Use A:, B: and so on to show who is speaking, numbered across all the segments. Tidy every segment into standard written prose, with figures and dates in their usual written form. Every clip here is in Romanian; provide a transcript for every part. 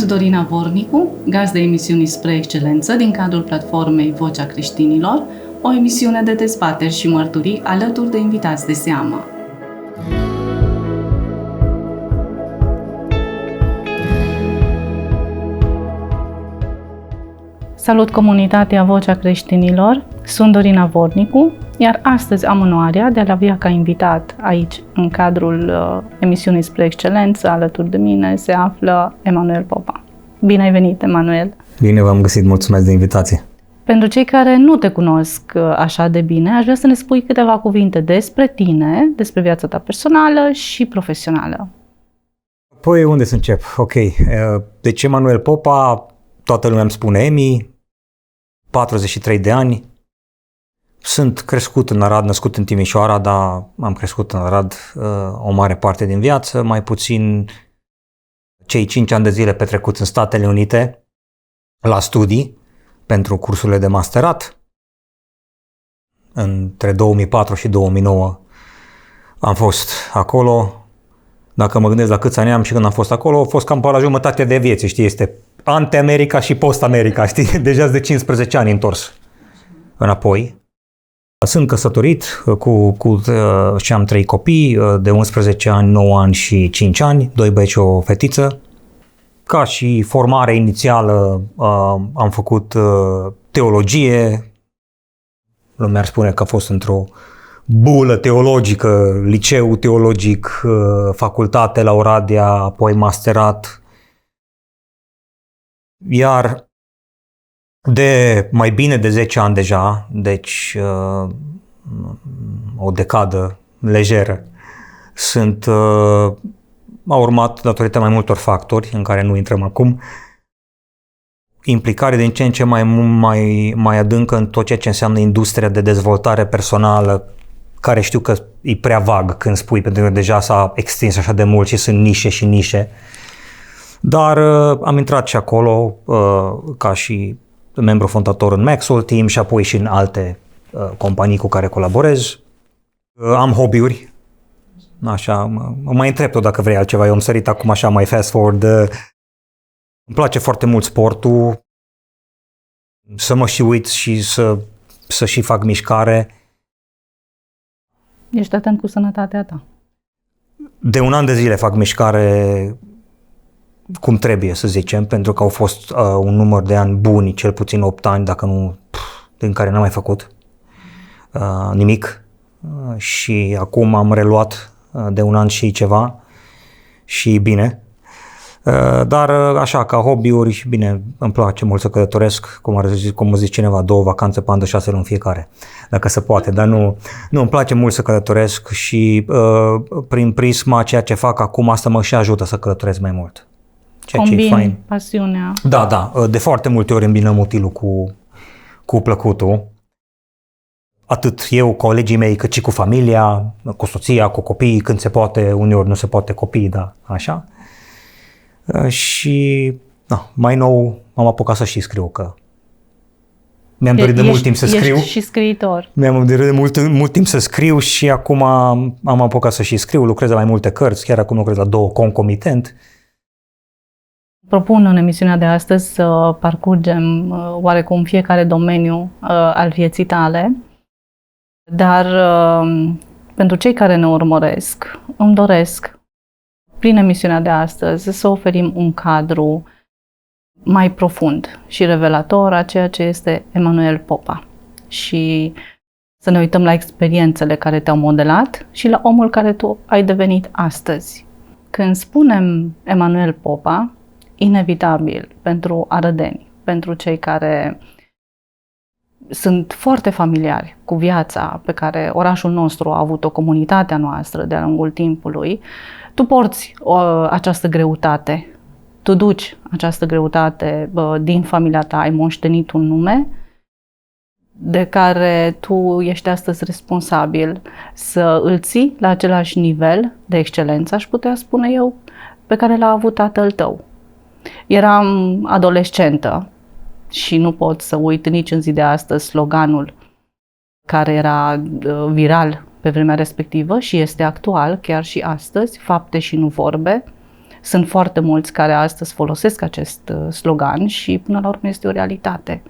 A: Dorina Vornicu, gazdă emisiunii Spre Excelență din cadrul platformei Vocea Creștinilor, o emisiune de dezbateri și mărturii alături de invitați de seamă. Salut comunitatea Vocea Creștinilor, sunt Dorina Vornicu, iar astăzi am onoarea de a-l avea ca invitat aici, în cadrul emisiunii Spre Excelență, alături de mine se află Emanuel Popa. Bine ai venit, Emanuel!
B: Bine v-am găsit, mulțumesc de invitație!
A: Pentru cei care nu te cunosc așa de bine, aș vrea să ne spui câteva cuvinte despre tine, despre viața ta personală și profesională.
B: Păi, unde să încep? Ok, deci Emanuel Popa, toată lumea îmi spune Emi, 43 de ani, sunt crescut în Arad, născut în Timișoara, dar am crescut în Arad o mare parte din viață, mai puțin cei 5 ani de zile petrecuți în Statele Unite la studii pentru cursurile de masterat. Între 2004 și 2009 am fost acolo. Dacă mă gândesc la câți ani am și când am fost acolo, a fost cam pe la jumătate de vieții, știi, este ante-America și post-America, știi, deja de 15 ani întors înapoi. Sunt căsătorit și am 3 copii, de 11 ani, 9 ani și 5 ani, 2 băieți și o fetiță. Ca și formare inițială am făcut teologie, lumea ar spune că a fost într-o bulă teologică, liceu teologic, facultate la Oradea, apoi masterat. Iar de mai bine de 10 ani deja, deci o decadă lejeră, a urmat, datorită mai multor factori, în care nu intrăm acum, implicare din ce în ce mai adâncă în tot ceea ce înseamnă industria de dezvoltare personală, care știu că e prea vag când spui, pentru că deja s-a extins așa de mult și sunt nișe și nișe. Dar am intrat și acolo ca și membru fondator în Maxwell Team și apoi și în alte companii cu care colaborez. Am hobby-uri. Așa, mă mai întreb tot dacă vrei altceva. Eu am sărit acum așa mai fast forward. Îmi place foarte mult sportul. Să mă și uit și să și fac mișcare.
A: Ești atent cu sănătatea ta.
B: De un an de zile fac mișcare cum trebuie, să zicem, pentru că au fost un număr de ani buni, cel puțin 8 ani, dacă nu, din care n-am mai făcut nimic. Și acum am reluat de un an și ceva și bine. Dar așa, ca hobby-uri, bine, îmi place mult să călătoresc, cum zice cineva, 2 vacanțe pe an de 6 luni fiecare, dacă se poate, dar nu, îmi place mult să călătoresc și prin prisma ceea ce fac acum, asta mă și ajută să călătoresc mai mult.
A: Combini pasiunea.
B: Da, de foarte multe ori îmbinăm utilul cu plăcutul. Atât eu, colegii mei, cât și cu familia, cu soția, cu copiii, când se poate, uneori nu se poate copii, dar așa. Și mai nou m-am apucat să și scriu, că mi-am dorit de mult timp să scriu.
A: Ești și scriitor.
B: Mi-am dorit de mult timp să scriu și acum am apucat să și scriu, lucrez la mai multe cărți, chiar acum lucrez la 2 concomitent.
A: Propun în emisiunea de astăzi să parcurgem oarecum fiecare domeniu al vieții tale, dar pentru cei care ne urmăresc, îmi doresc prin emisiunea de astăzi să oferim un cadru mai profund și revelator a ceea ce este Emanuel Popa și să ne uităm la experiențele care te-au modelat și la omul care tu ai devenit astăzi. Când spunem Emanuel Popa, inevitabil pentru arădeni, pentru cei care sunt foarte familiari cu viața pe care orașul nostru a avut-o, comunitatea noastră de-a lungul timpului, tu porți această greutate, tu duci această greutate din familia ta, ai moștenit un nume de care tu ești astăzi responsabil să îl ții la același nivel de excelență, aș putea spune eu, pe care l-a avut tatăl tău. Eram adolescentă și nu pot să uit nici în zi de astăzi sloganul care era viral pe vremea respectivă și este actual chiar și astăzi, fapte și nu vorbe. Sunt foarte mulți care astăzi folosesc acest slogan și până la urmă este o realitate.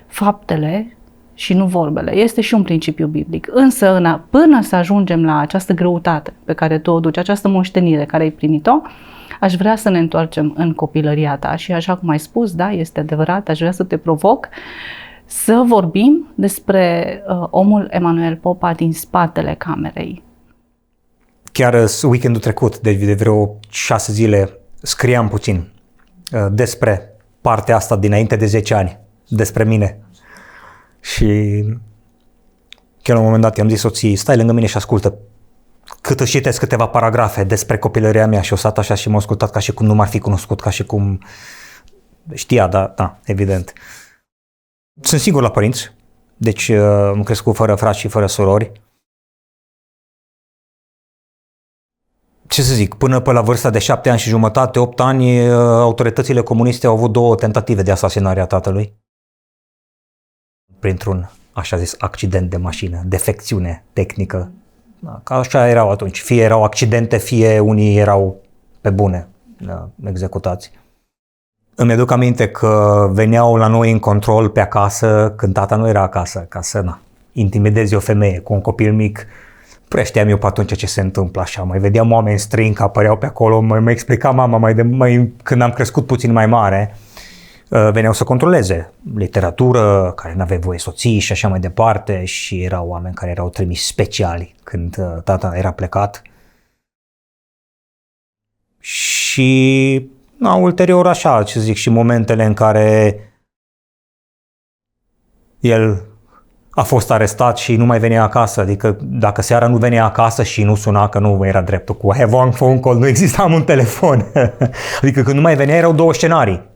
A: Faptele și nu vorbele. Este și un principiu biblic. Însă, până să ajungem la această greutate pe care tu o duci, această moștenire care ai primit-o, aș vrea să ne întoarcem în copilăria ta și așa cum ai spus, da, este adevărat, aș vrea să te provoc să vorbim despre omul Emanuel Popa din spatele camerei.
B: Chiar weekendul trecut, de vreo 6 zile, scriam puțin despre partea asta dinainte de 10 ani, despre mine. Și chiar la un moment dat i-am zis soției, stai lângă mine și ascultă cât își citesc câteva paragrafe despre copilăria mea și o stat așa și m-a ascultat ca și cum nu m-ar fi cunoscut, ca și cum știa, da, evident. Sunt singur la părinți, deci am crescut fără frați și fără surori. Ce să zic, până pe la vârsta de 7 ani și jumătate, 8 ani, autoritățile comuniste au avut 2 tentative de asasinare a tatălui. Printr-un, așa zis, accident de mașină, defecțiune tehnică. Ca așa erau atunci. Fie erau accidente, fie unii erau pe bune executați. Îmi aduc aminte că veneau la noi în control pe acasă când tata nu era acasă, ca să intimidezi o femeie cu un copil mic. Prea știam eu pe atunci ce se întâmplă așa. Mai vedeam oameni străini că apăreau pe acolo, mai explica mama când am crescut puțin mai mare. Veneau să controleze literatură, care n-avea voie soții și așa mai departe și erau oameni care erau trimiși speciali când tata era plecat. Și ulterior așa, ce zic, și momentele în care el a fost arestat și nu mai venea acasă, adică dacă seara nu venea acasă și nu suna, că nu era dreptul cu I have one phone call, nu exista un telefon. Adică când nu mai venea erau 2 scenarii.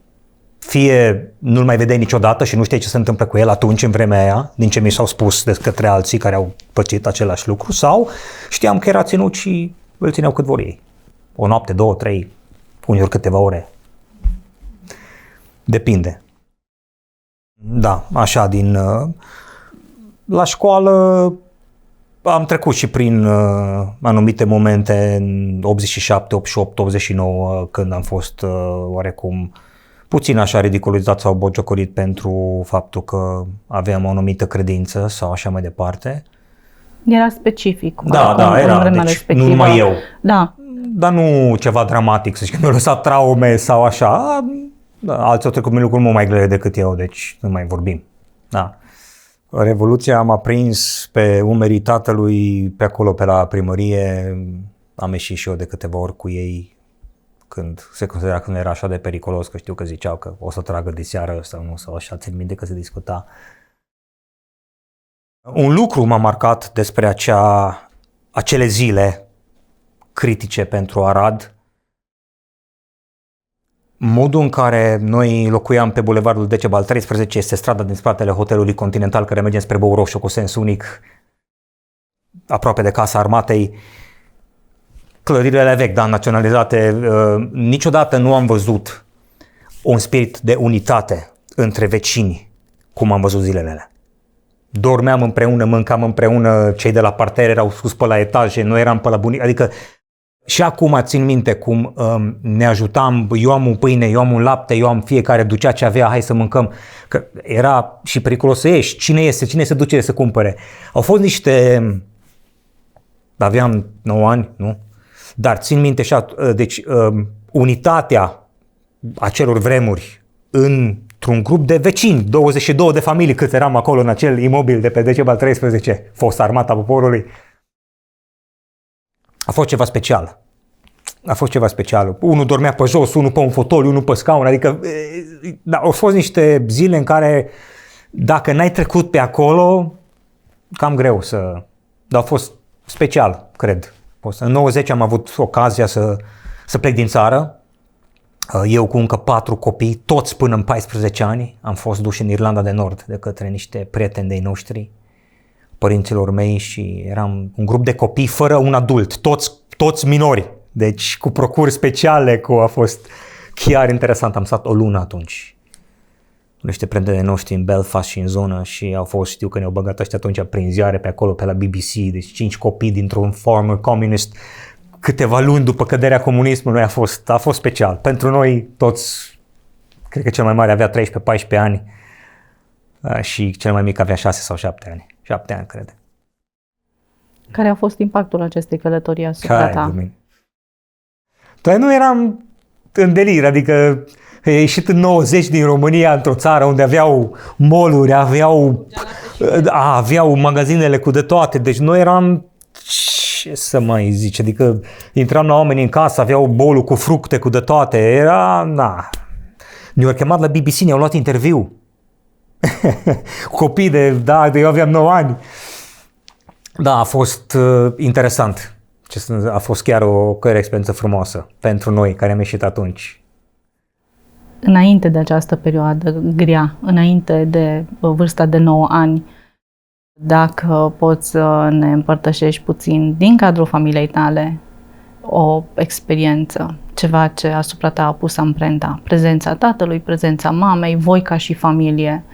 B: Fie nu-l mai vedeai niciodată și nu știai ce se întâmplă cu el atunci, în vremea aia, din ce mi s-au spus de către alții care au pățit același lucru, sau știam că era ținut și îl țineau cât vor ei. O noapte, 2, 3, uneori câteva ore. Depinde. Da, așa, la școală am trecut și prin anumite momente în 87, 88, 89, când am fost oarecum puțin așa ridiculizat sau botjocorit pentru faptul că aveam o anumită credință sau așa mai departe.
A: Era specific.
B: Da, era. Deci
A: respectivă.
B: nu numai eu.
A: Da.
B: Dar nu ceva dramatic, să zic că mi-au lăsat traume sau așa. Da, alții au trecut prin lucruri mult mai grele decât eu, deci nu mai vorbim. Da. Revoluția m-a prins pe umerii tatălui pe acolo, pe la primărie. Am ieșit și eu de câteva ori cu ei când se considera că nu era așa de periculos, că știu că ziceau că o să tragă de seară sau nu, sau așa, țin minte că se discuta. Un lucru m-a marcat despre acele zile critice pentru Arad. Modul în care noi locuiam pe bulevardul Decebal 13, este strada din spatele hotelului Continental care merge spre Bău Roșu cu sens unic, aproape de Casa Armatei. Clădirile vechi, da, naționalizate, niciodată nu am văzut un spirit de unitate între vecini, cum am văzut zilele alea. Dormeam împreună, mâncam împreună, cei de la parter erau sus pe la etaje, noi eram pe la bunic, adică și acum țin minte cum ne ajutam, eu am un pâine, eu am un lapte, eu am fiecare ducea ce avea, hai să mâncăm, că era și periculos să ieși, cine se duce să cumpere. Au fost aveam 9 ani, nu? Dar țin minte deci unitatea acelor vremuri într-un grup de vecini, 22 de familii cât eram acolo în acel imobil de pe Decebal 13, fost Armata Poporului. A fost ceva special. Unul dormea pe jos, unul pe un fotoliu, unul pe scaun, adică au fost niște zile în care dacă n-ai trecut pe acolo, cam greu dar a fost special, cred. În 90 am avut ocazia să plec din țară. Eu cu încă 4 copii, toți până în 14 ani, am fost duși în Irlanda de Nord de către niște prieteni de-ai noștri, părinților mei, și eram un grup de copii fără un adult, toți minori. Deci cu procuri speciale, a fost chiar interesant. Am stat o lună atunci. Niște prieteni de noștri în Belfast și în zonă și știu că ne-au băgat ăștia atunci prin ziare pe acolo, pe la BBC, deci 5 copii dintr-un former communist câteva luni după căderea comunismului a fost special. Pentru noi toți, cred că cel mai mare avea 13-14 ani și cel mai mic avea 6 sau 7 ani. 7 ani, cred.
A: Care a fost impactul acestei călătorii asupra ta?
B: Noi nu eram în delir, adică a ieșit în 90 din România într-o țară unde aveau mall-uri, aveau magazinele cu de toate, deci noi eram, ce să mai zici, adică intram la oameni în casă, aveau bolul cu fructe, cu de toate, era, ne-au chemat la BBC, ne-au luat interviu. Copii de eu aveam 9 ani. Da, a fost interesant. A fost chiar o experiență frumoasă pentru noi care am ieșit atunci.
A: Înainte de această perioadă grea, înainte de vârsta de 9 ani, dacă poți să ne împărtășești puțin din cadrul familiei tale o experiență, ceva ce asupra ta a pus amprenta, prezența tatălui, prezența mamei, voi ca și familie,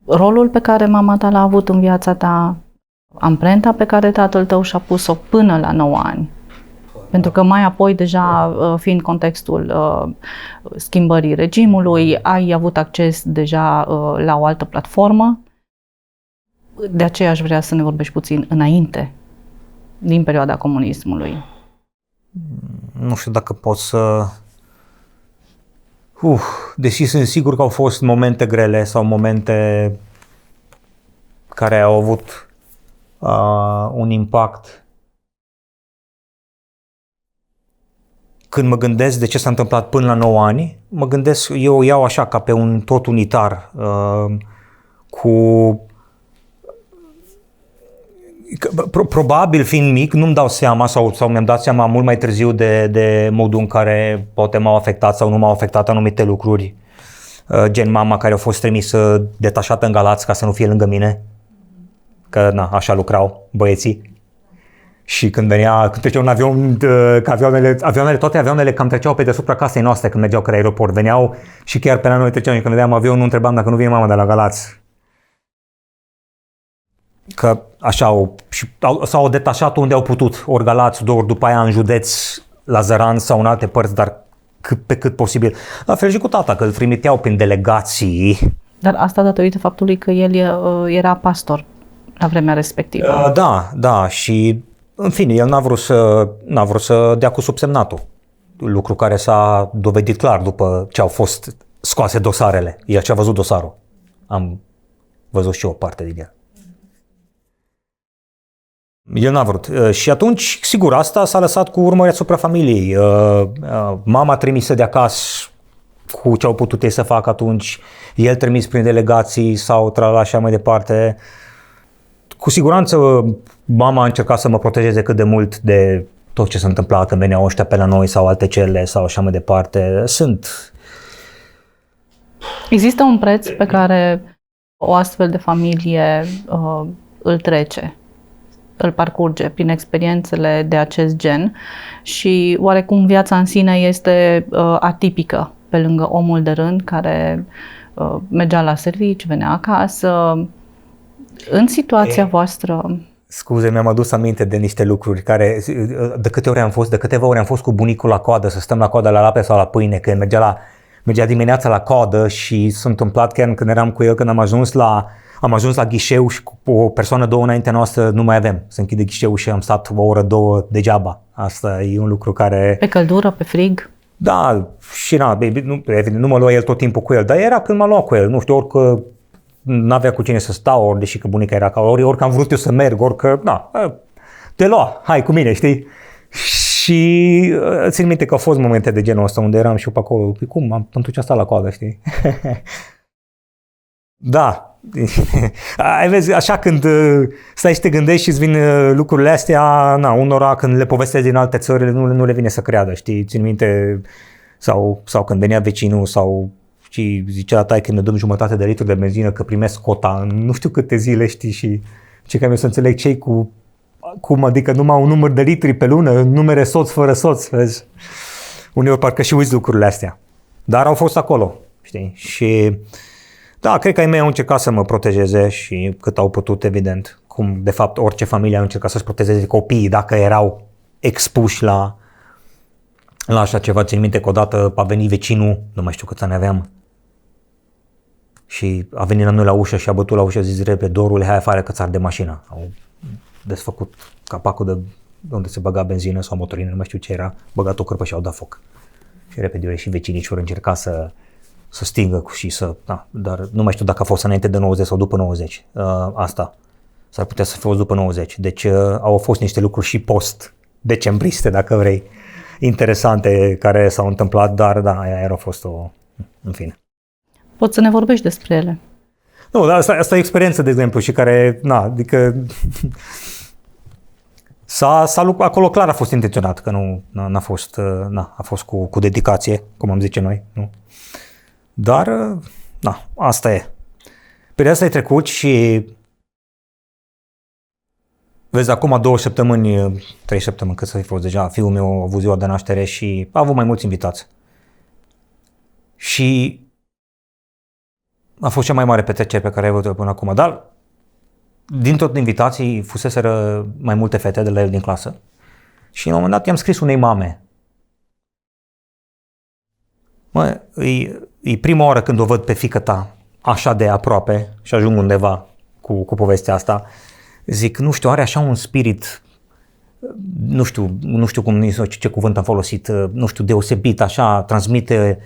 A: rolul pe care mama ta l-a avut în viața ta, amprenta pe care tatăl tău și-a pus-o până la 9 ani. Pentru că mai apoi, deja fiind contextul schimbării regimului, ai avut acces deja la o altă platformă. De aceea aș vrea să ne vorbești puțin înainte, din perioada comunismului.
B: Nu știu dacă pot să... deși sunt sigur că au fost momente grele sau momente care au avut un impact. Când mă gândesc de ce s-a întâmplat până la 9 ani, mă gândesc, eu o iau așa ca pe un tot unitar, probabil fiind mic, nu-mi dau seama sau mi-am dat seama mult mai târziu de modul în care poate m-au afectat sau nu m-au afectat anumite lucruri. Gen mama care a fost trimisă detașată în Galați ca să nu fie lângă mine, că așa lucrau băieții. Și când treceau un avion, toate avioanele cam treceau pe deasupra casei noastre când mergeau către aeroport. Veneau și chiar pe la noi treceau și când vedeam avionul nu întrebam dacă nu vine mama de la Galați. Că așa s-au detașat unde au putut, ori Galați, ori după aia în județ, la Zăran sau în alte părți, dar pe cât posibil. La fel și cu tata, că îl trimiteau prin delegații.
A: Dar asta datorită faptului că el era pastor la vremea respectivă.
B: Da, și în fine, el n-a vrut să dea cu subsemnatul, lucru care s-a dovedit clar după ce au fost scoase dosarele. El ce-a văzut dosarul. Am văzut și o parte din el. El n-a vrut. Și atunci, sigur, asta s-a lăsat cu urmări asupra familiei. Mama trimisă de acasă cu ce au putut ei să facă atunci, el trimis prin delegații sau trala așa mai departe. Cu siguranță mama a încercat să mă protejeze cât de mult de tot ce se întâmpla când veneau ăștia pe la noi sau alte cele sau așa mai departe.
A: Există un preț pe care o astfel de familie îl trece, îl parcurge prin experiențele de acest gen și oarecum viața în sine este atipică pe lângă omul de rând care mergea la servici, venea acasă. În situația voastră...
B: Scuze, mi-am adus aminte de niște lucruri care, de câteva ori am fost cu bunicul la coadă, să stăm la coadă la lapte sau la pâine, că mergea dimineața la coadă și s-a întâmplat chiar când eram cu el, când am ajuns la ghișeu și cu o persoană, două înaintea noastră nu mai avem. Se închide ghișeul și am stat o oră, două degeaba. Asta e un lucru care...
A: Pe căldură, pe frig?
B: Da, și nu mă lua el tot timpul cu el, dar era când m-a luat cu el, nu știu, orică n-avea cu cine să stau, ori deși că bunica era acolo, ori am vrut eu să merg, orică, te lua, hai cu mine, știi? Și țin minte că au fost momente de genul ăsta unde eram și eu pe acolo, cum, atunci am stat la coadă, știi? Da, vezi, așa când stai și te gândești și îți vin lucrurile astea, unora când le povestesc din alte țări nu le vine să creadă, știi? Țin minte, sau când venea vecinul și zicea la taică că ne dăm jumătate de litru de benzină că primesc cota în nu știu câte zile, știi, și ce că eu să înțeleg ce-i cum, adică numai un număr de litri pe lună, numere soț fără soț, vezi? Uneori parcă și uiți lucrurile astea, dar au fost acolo, știi, și da, cred că ai mei au încercat să mă protejeze și cât au putut, evident, cum de fapt orice familie a încercat să-și protejeze copiii dacă erau expuși la așa ceva. Țin minte că odată a venit vecinul, nu mai știu câți ani aveam, și a venit la noi la ușă și a bătut la ușă, a zis repede, Dorule, hai afară că ți arde mașina. Au desfăcut capacul de unde se băga benzină sau motorină, nu mai știu ce era, băgat o cârpă și au dat foc. Și repede eu și vecinii și-au încercat să stingă și să... Da, dar nu mai știu dacă a fost înainte de 90 sau după 90. Asta s-ar putea să fie fost după 90. Deci au fost niște lucruri și post-decembriste, dacă vrei, interesante care s-au întâmplat, dar da, aia a fost în fine.
A: Poți să ne vorbești despre ele?
B: Nu, dar asta e o experiență, de exemplu, și care, adică acolo clar a fost intenționat, că n-a fost, a fost cu dedicație, cum am zice noi, nu? Dar, asta e. Pe de asta ai trecut și vezi, acum 2 săptămâni, 3 săptămâni, cât să fi fost deja, fiul meu a avut ziua de naștere și a avut mai mulți invitați. Și a fost cea mai mare petrecere pe care ai avut-o până acum, dar din tot invitații fuseseră mai multe fete de la el din clasă și la un moment dat i-am scris unei mame. E prima oară când o văd pe fiică-ta așa de aproape și ajung undeva cu povestea asta. Zic, nu știu, are așa un spirit, nu știu cum, ce cuvânt am folosit, nu știu, deosebit, așa, transmite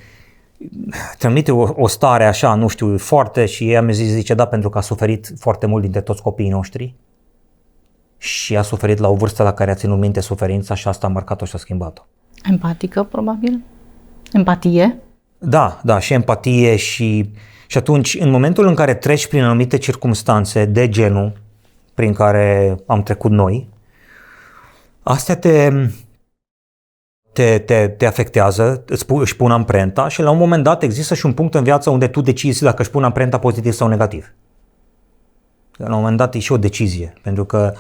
B: o stare așa, nu știu, foarte, și ea mi zice, da, pentru că a suferit foarte mult dintre toți copiii noștri și a suferit la o vârstă la care a ținut minte suferința și asta a marcat-o și a schimbat-o.
A: Empatică, probabil? Empatie?
B: Da, și empatie și atunci, în momentul în care treci prin anumite circumstanțe de genul prin care am trecut noi, astea te afectează, își pun amprenta și la un moment dat există și un punct în viață unde tu decizi dacă își pun amprenta pozitiv sau negativ. La un moment dat e și o decizie, pentru că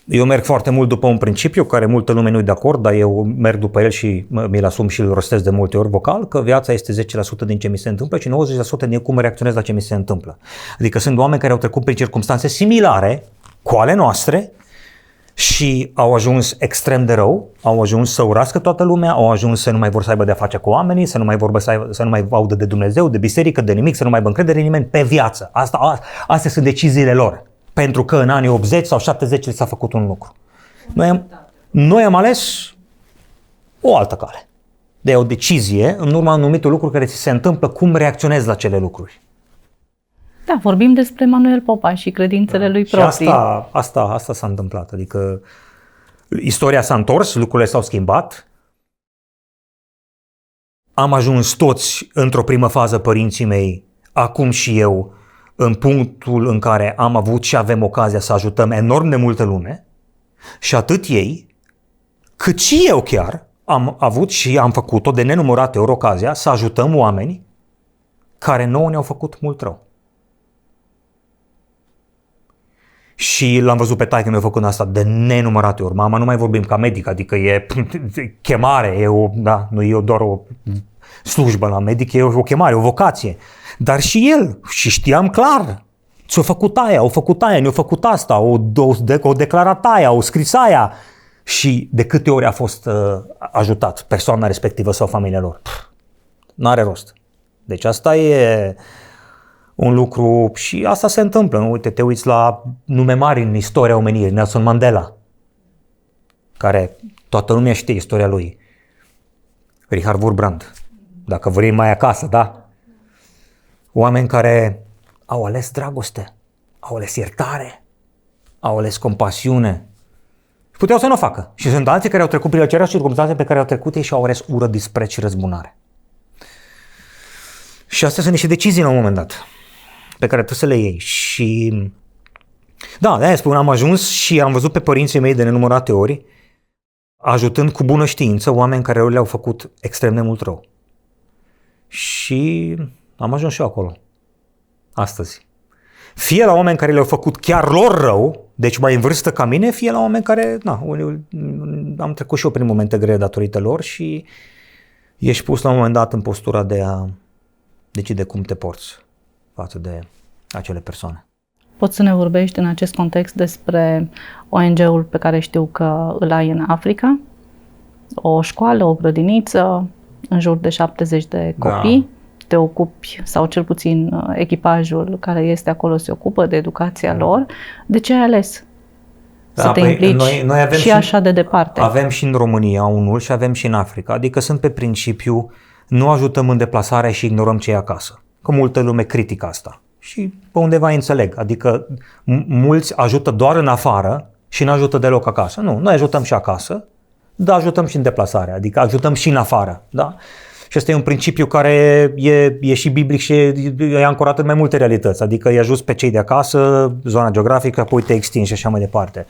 B: eu merg foarte mult după un principiu care multă lume nu-i de acord, dar eu merg după el și mi-l asum și îl rostesc de multe ori vocal, că viața este 10% din ce mi se întâmplă și 90% din cum reacționez la ce mi se întâmplă. Adică sunt oameni care au trecut prin circunstanțe similare cu ale noastre și au ajuns extrem de rău, au ajuns să urască toată lumea, au ajuns să nu mai vor să aibă de-a face cu oamenii, să nu mai audă de Dumnezeu, de biserică, de nimic, să nu mai aibă încredere în nimeni pe viață. Astea sunt deciziile lor. Pentru că în anii 80 sau 70 s-a făcut un lucru. Noi am ales o altă cale. De o decizie în urma anumitor lucruri care ți se întâmplă, cum reacționezi la cele lucruri.
A: Da, vorbim despre Manuel Popa și credințele lui proprii.
B: Și asta s-a întâmplat. Adică istoria s-a întors, lucrurile s-au schimbat. Am ajuns toți într-o primă fază, părinții mei, acum și eu, în punctul în care am avut și avem ocazia să ajutăm enorm de multă lume și atât ei, cât și eu chiar am avut și am făcut-o de nenumărate ori ocazia să ajutăm oameni care nouă ne-au făcut mult rău. Și l-am văzut pe taică mi-a făcut asta de nenumărate ori. Mama, nu mai vorbim ca medic, adică e chemare, nu e doar o slujbă la medic, e o chemare, o vocație. Dar și el, și știam clar, ți-a făcut aia, au făcut aia, ne-a făcut asta, o declarat aia, au scris aia. Și de câte ori a fost ajutat persoana respectivă sau familia lor? N-are rost. Deci asta e un lucru și asta se întâmplă. Nu? Uite, te uiți la nume mari în istoria omenirii, Nelson Mandela, care toată lumea știe istoria lui. Richard Wurbrand, dacă vrei mai acasă, da? Oameni care au ales dragoste, au ales iertare, au ales compasiune. Puteau să nu o facă. Și sunt alții care au trecut prin aceleași circunstanțe pe care au trecut ei și au ales ură, dispreț și răzbunare. Și astea sunt niște decizii la un moment dat pe care trebuie să le iei. Și da, de-aia spun, am ajuns și am văzut pe părinții mei de nenumărate ori ajutând cu bună știință oameni care le-au făcut extrem de mult rău. Și am ajuns și eu acolo, astăzi. Fie la oameni care le-au făcut chiar lor rău, deci mai în vârstă ca mine, fie la oameni care, am trecut și eu prin momente grele datorită lor și ești pus la un moment dat în postura de a decide cum te porți față de acele persoane.
A: Poți să ne vorbești în acest context despre ONG-ul pe care știu că îl ai în Africa? O școală, o grădiniță, în jur de 70 de copii. Da. Te ocupi, sau cel puțin echipajul care este acolo se ocupă de educația lor. De ce ai ales să te implici noi avem și așa de departe?
B: Avem și în România unul și avem și în Africa. Adică sunt pe principiu, nu ajutăm în deplasare și ignorăm ce e acasă. Că multă lume critică asta. Și pe undeva înțeleg. Adică mulți ajută doar în afară și nu ajută deloc acasă. Nu, noi ajutăm și acasă, dar ajutăm și în deplasare. Adică ajutăm și în afară. Da? Și ăsta e un principiu care e și biblic și e ancorat în mai multe realități. Adică îi ajuți pe cei de acasă, zona geografică, apoi te extinzi și așa mai departe.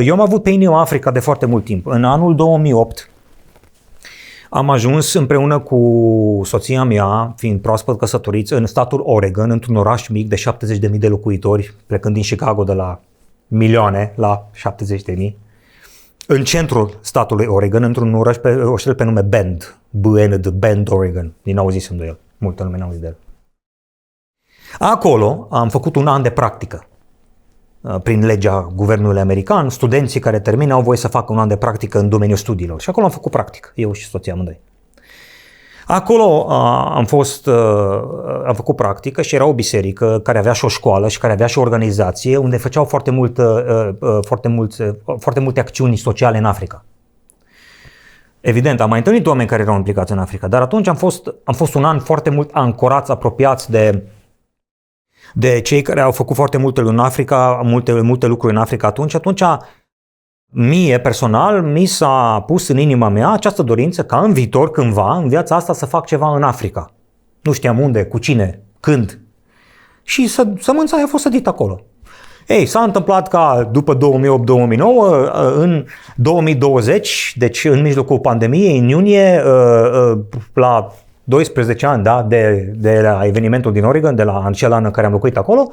B: Eu am avut pe inimă Africa de foarte mult timp. În anul 2008 am ajuns împreună cu soția mea, fiind proaspăt căsătoriți, în statul Oregon, într-un oraș mic de 70.000 de locuitori, plecând din Chicago de la milioane la 70.000, în centrul statului Oregon, într-un oraș pe nume Bend, Bend, Oregon. Din auzisem de el. Multă lume n-a auzit de el. Acolo am făcut un an de practică. Prin legea guvernului american, studenții care termină au voie să facă un an de practică în domeniul studiilor. Și acolo am făcut practică, eu și soția amândoi. Acolo am făcut practică și era o biserică care avea și o școală și care avea și o organizație unde făceau foarte multe acțiuni sociale în Africa. Evident, am mai întâlnit oameni care erau implicați în Africa, dar atunci am fost un an foarte mult ancorați, apropiați de cei care au făcut foarte multe în Africa, multe lucruri în Africa atunci. Mie, personal, mi s-a pus în inima mea această dorință ca în viitor, cândva, în viața asta, să fac ceva în Africa. Nu știam unde, cu cine, când. Și sămânța aia a fost sădită acolo. Ei, s-a întâmplat ca după 2008-2009, în 2020, deci în mijlocul pandemiei, în iunie, la 12 ani, da, de la evenimentul din Oregon, de la acel an în care am locuit acolo,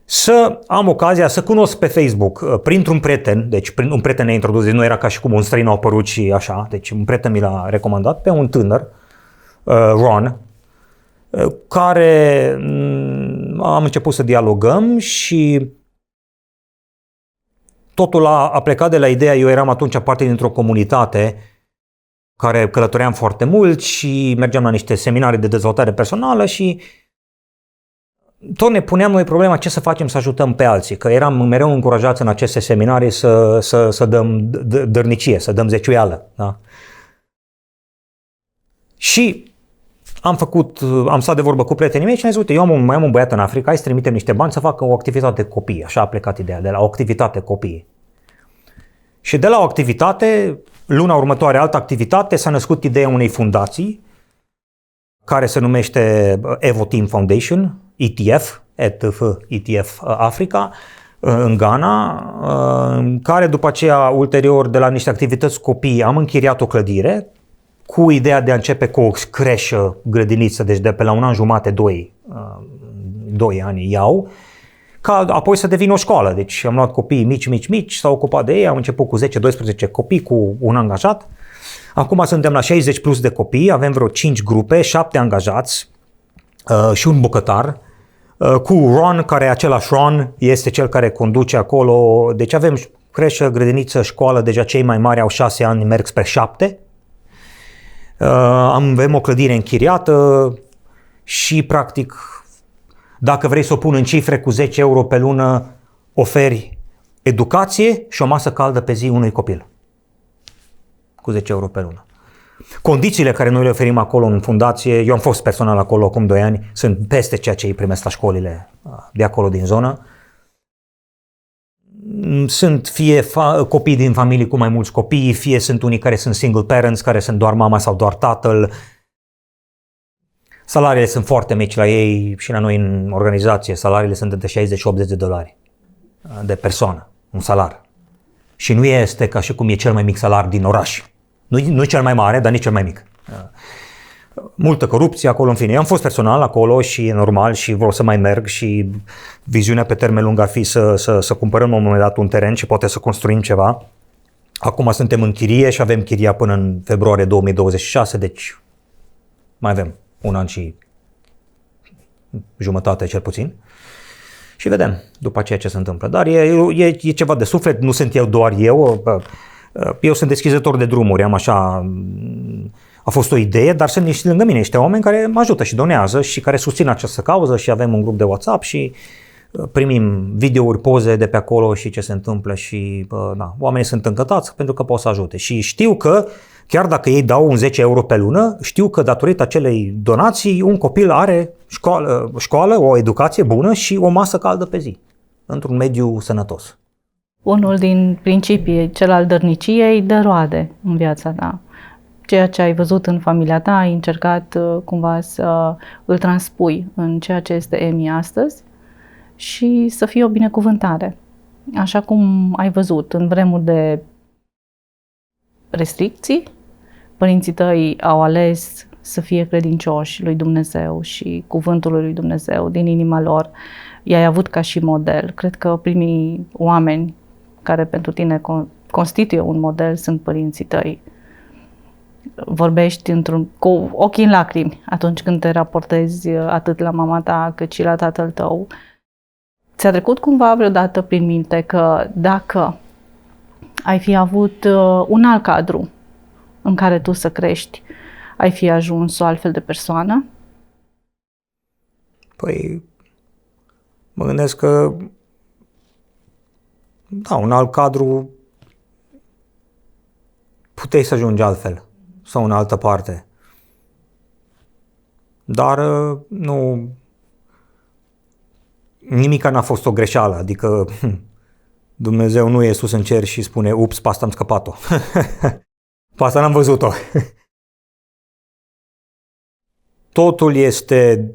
B: să am ocazia să cunosc pe Facebook, printr-un prieten, deci un prieten ne-a introdus, nu era ca și cum un străin a apărut și așa, deci un prieten mi l-a recomandat, pe un tânăr, Ron, care am început să dialogăm și totul a plecat de la ideea, eu eram atunci parte dintr-o comunitate care călătoream foarte mult și mergeam la niște seminarii de dezvoltare personală și tot ne puneam noi problema ce să facem să ajutăm pe alții, că eram mereu încurajați în aceste seminarii să dăm dărnicie, să dăm zeciuială. Da? Și am stat de vorbă cu prietenii mei și am zis, uite, mai am un băiat în Africa, hai să trimitem niște bani să facă o activitate copii. Așa a plecat ideea, de la o activitate copii. Și de la o activitate, luna următoare, altă activitate, s-a născut ideea unei fundații care se numește Evo Team Foundation, ETF Africa, în Ghana, care după aceea, ulterior, de la niște activități copii, am închiriat o clădire cu ideea de a începe cu o creșă, grădiniță, deci de pe la un an jumate, 2 ani iau, ca apoi să devină o școală. Deci am luat copii mici, s-au ocupat de ei, am început cu 10-12 copii, cu un angajat. Acum suntem la 60 plus de copii, avem vreo 5 grupe, 7 angajați și un bucătar, cu Ron, care e același Ron, este cel care conduce acolo. Deci avem creșă, grădiniță, școală, deja cei mai mari au 6 ani, merg spre 7. Avem o clădire închiriată și, practic, dacă vrei să o pun în cifre, cu 10 euro pe lună oferi educație și o masă caldă pe zi unui copil. Cu 10 euro pe lună. Condițiile care noi le oferim acolo în fundație, eu am fost personal acolo acum 2 ani, sunt peste ceea ce îi primesc la școlile de acolo din zonă. Sunt fie copii din familii cu mai mulți copii, fie sunt unii care sunt single parents, care sunt doar mama sau doar tatăl. Salariile sunt foarte mici la ei și la noi în organizație. Salariile sunt între 60 și 80 de dolari de persoană, un salar. Și nu este ca și cum e cel mai mic salar din oraș. Nu e cel mai mare, dar nici cel mai mic. Multă corupție acolo, în fine. Eu am fost personal acolo și e normal și vreau să mai merg și viziunea pe termen lung ar fi să cumpărăm la un moment dat un teren și poate să construim ceva. Acum suntem în chirie și avem chiria până în februarie 2026, deci mai avem un an și jumătate cel puțin. și vedem după aceea ce se întâmplă. Dar e ceva de suflet, nu sunt eu doar eu. Eu sunt deschizător de drumuri, am așa... A fost o idee, dar sunt niște lângă mine niște oameni care mă ajută și donează și care susțin această cauză și avem un grup de WhatsApp și primim videouri, poze de pe acolo și ce se întâmplă și oamenii sunt încântați pentru că pot să ajute. Și știu că chiar dacă ei dau un 10 euro pe lună, știu că datorită acelei donații un copil are școală, o educație bună și o masă caldă pe zi, într-un mediu sănătos.
A: Unul din principii, cel al dărniciei, dă roade în viața ta. Ceea ce ai văzut în familia ta, ai încercat cumva să îl transpui în ceea ce este EMI astăzi și să fie o binecuvântare. Așa cum ai văzut, în vremuri de restricții, părinții tăi au ales să fie credincioși lui Dumnezeu și cuvântul lui Dumnezeu din inima lor. I-ai avut ca și model. Cred că primii oameni care pentru tine constituie un model sunt părinții tăi. Vorbești cu ochii în lacrimi atunci când te raportezi atât la mama ta cât și la tatăl tău. Ți-a trecut cumva vreodată prin minte că dacă ai fi avut un alt cadru în care tu să crești, ai fi ajuns o altfel de persoană?
B: Păi, mă gândesc că, da, un alt cadru puteai să ajungi altfel sau în altă parte. Dar nu, nimica n-a fost o greșeală, adică Dumnezeu nu e sus în cer și spune, ups, pe asta am scăpat-o. Pe asta n-am văzut-o. Totul este...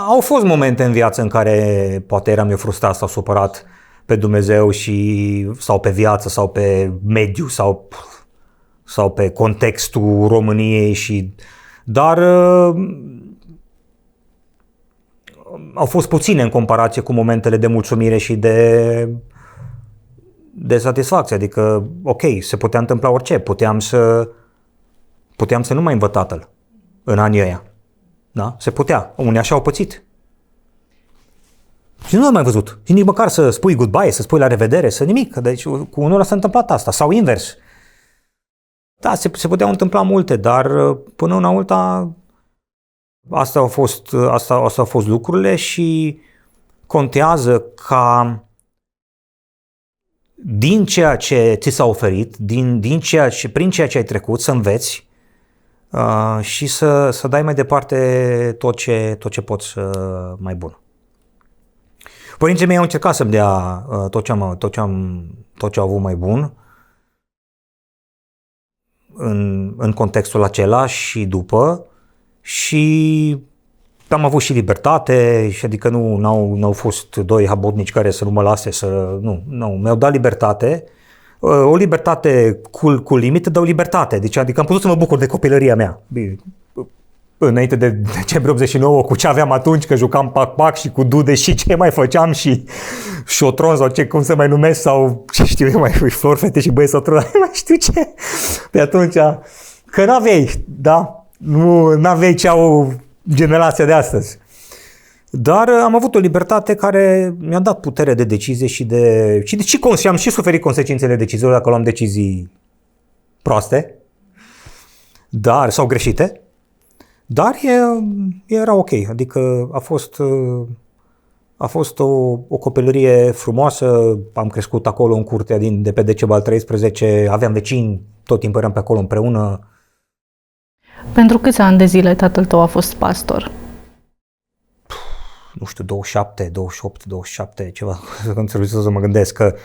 B: Au fost momente în viață în care poate eram eu frustrat sau supărat pe Dumnezeu sau pe viață sau pe mediu sau pe contextul României dar au fost puține în comparație cu momentele de mulțumire și de satisfacție, adică ok, se putea întâmpla orice, puteam să nu mai văd tatăl în anii ăia. Da? Se putea. Unii așa au pățit. Și nu l-am mai văzut. Și nici măcar să spui goodbye, să spui la revedere, să nimic. Deci cu unul s-a întâmplat asta. Sau invers. Da, se puteau întâmpla multe, dar până una alta astea au fost lucrurile și contează ca din ceea ce ți s-a oferit, prin ceea ce ai trecut, să înveți și să dai mai departe tot ce poți mai bun. Părinții mei au încercat să-mi dea tot ce au avut mai bun în contextul acela și după și am avut și libertate, și adică n-au fost doi habotnici care să nu mă lase nu, mi-au dat libertate, o libertate cu limite, dar o libertate, deci adică am putut să mă bucur de copilăria mea. Înainte de decembrie 89, cu ce aveam atunci, că jucam pac-pac și cu dude și ce mai făceam și șotron sau cum se mai numesc sau ce știu eu mai flori, fete și băieți sau mai știu ce. Pe atunci, că n-aveai, da? N-aveai ce au generația de astăzi. Dar am avut o libertate care mi-a dat putere de decizie și am și suferit consecințele deciziilor dacă luam decizii proaste, sau greșite. Dar era ok, adică a fost o copilărie frumoasă, am crescut acolo în curtea de pe Decebal 13, aveam vecini, tot timpul eram pe acolo împreună.
A: Pentru câți ani de zile tatăl tău a fost pastor?
B: Nu știu, 27, ceva, când trebuie să mă gândesc că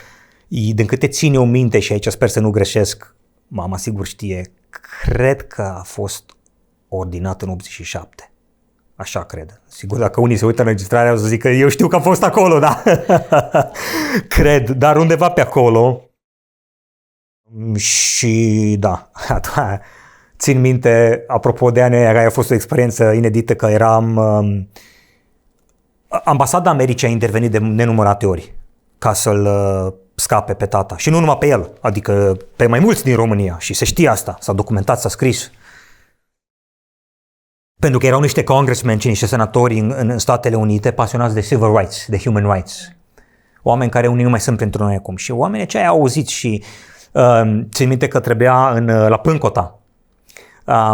B: din câte țin eu minte și aici sper să nu greșesc, mama sigur știe, cred că a fost ordinat în 87. Așa cred. Sigur, dacă unii se uită în înregistrare, o să zic că eu știu că am fost acolo, da? Cred, dar undeva pe acolo. Și da, țin minte, apropo de anii aia, a fost o experiență inedită, că Ambasada Americii a intervenit de nenumărate ori ca să-l scape pe tata. Și nu numai pe el, adică pe mai mulți din România. Și se știe asta, s-a documentat, s-a scris. Pentru că erau niște congressmen și niște senatori în Statele Unite pasionați de civil rights, de human rights. Oameni care unii nu mai sunt printre noi acum. Și oamenii aceia au auzit și țin minte că trebuia la Pâncota.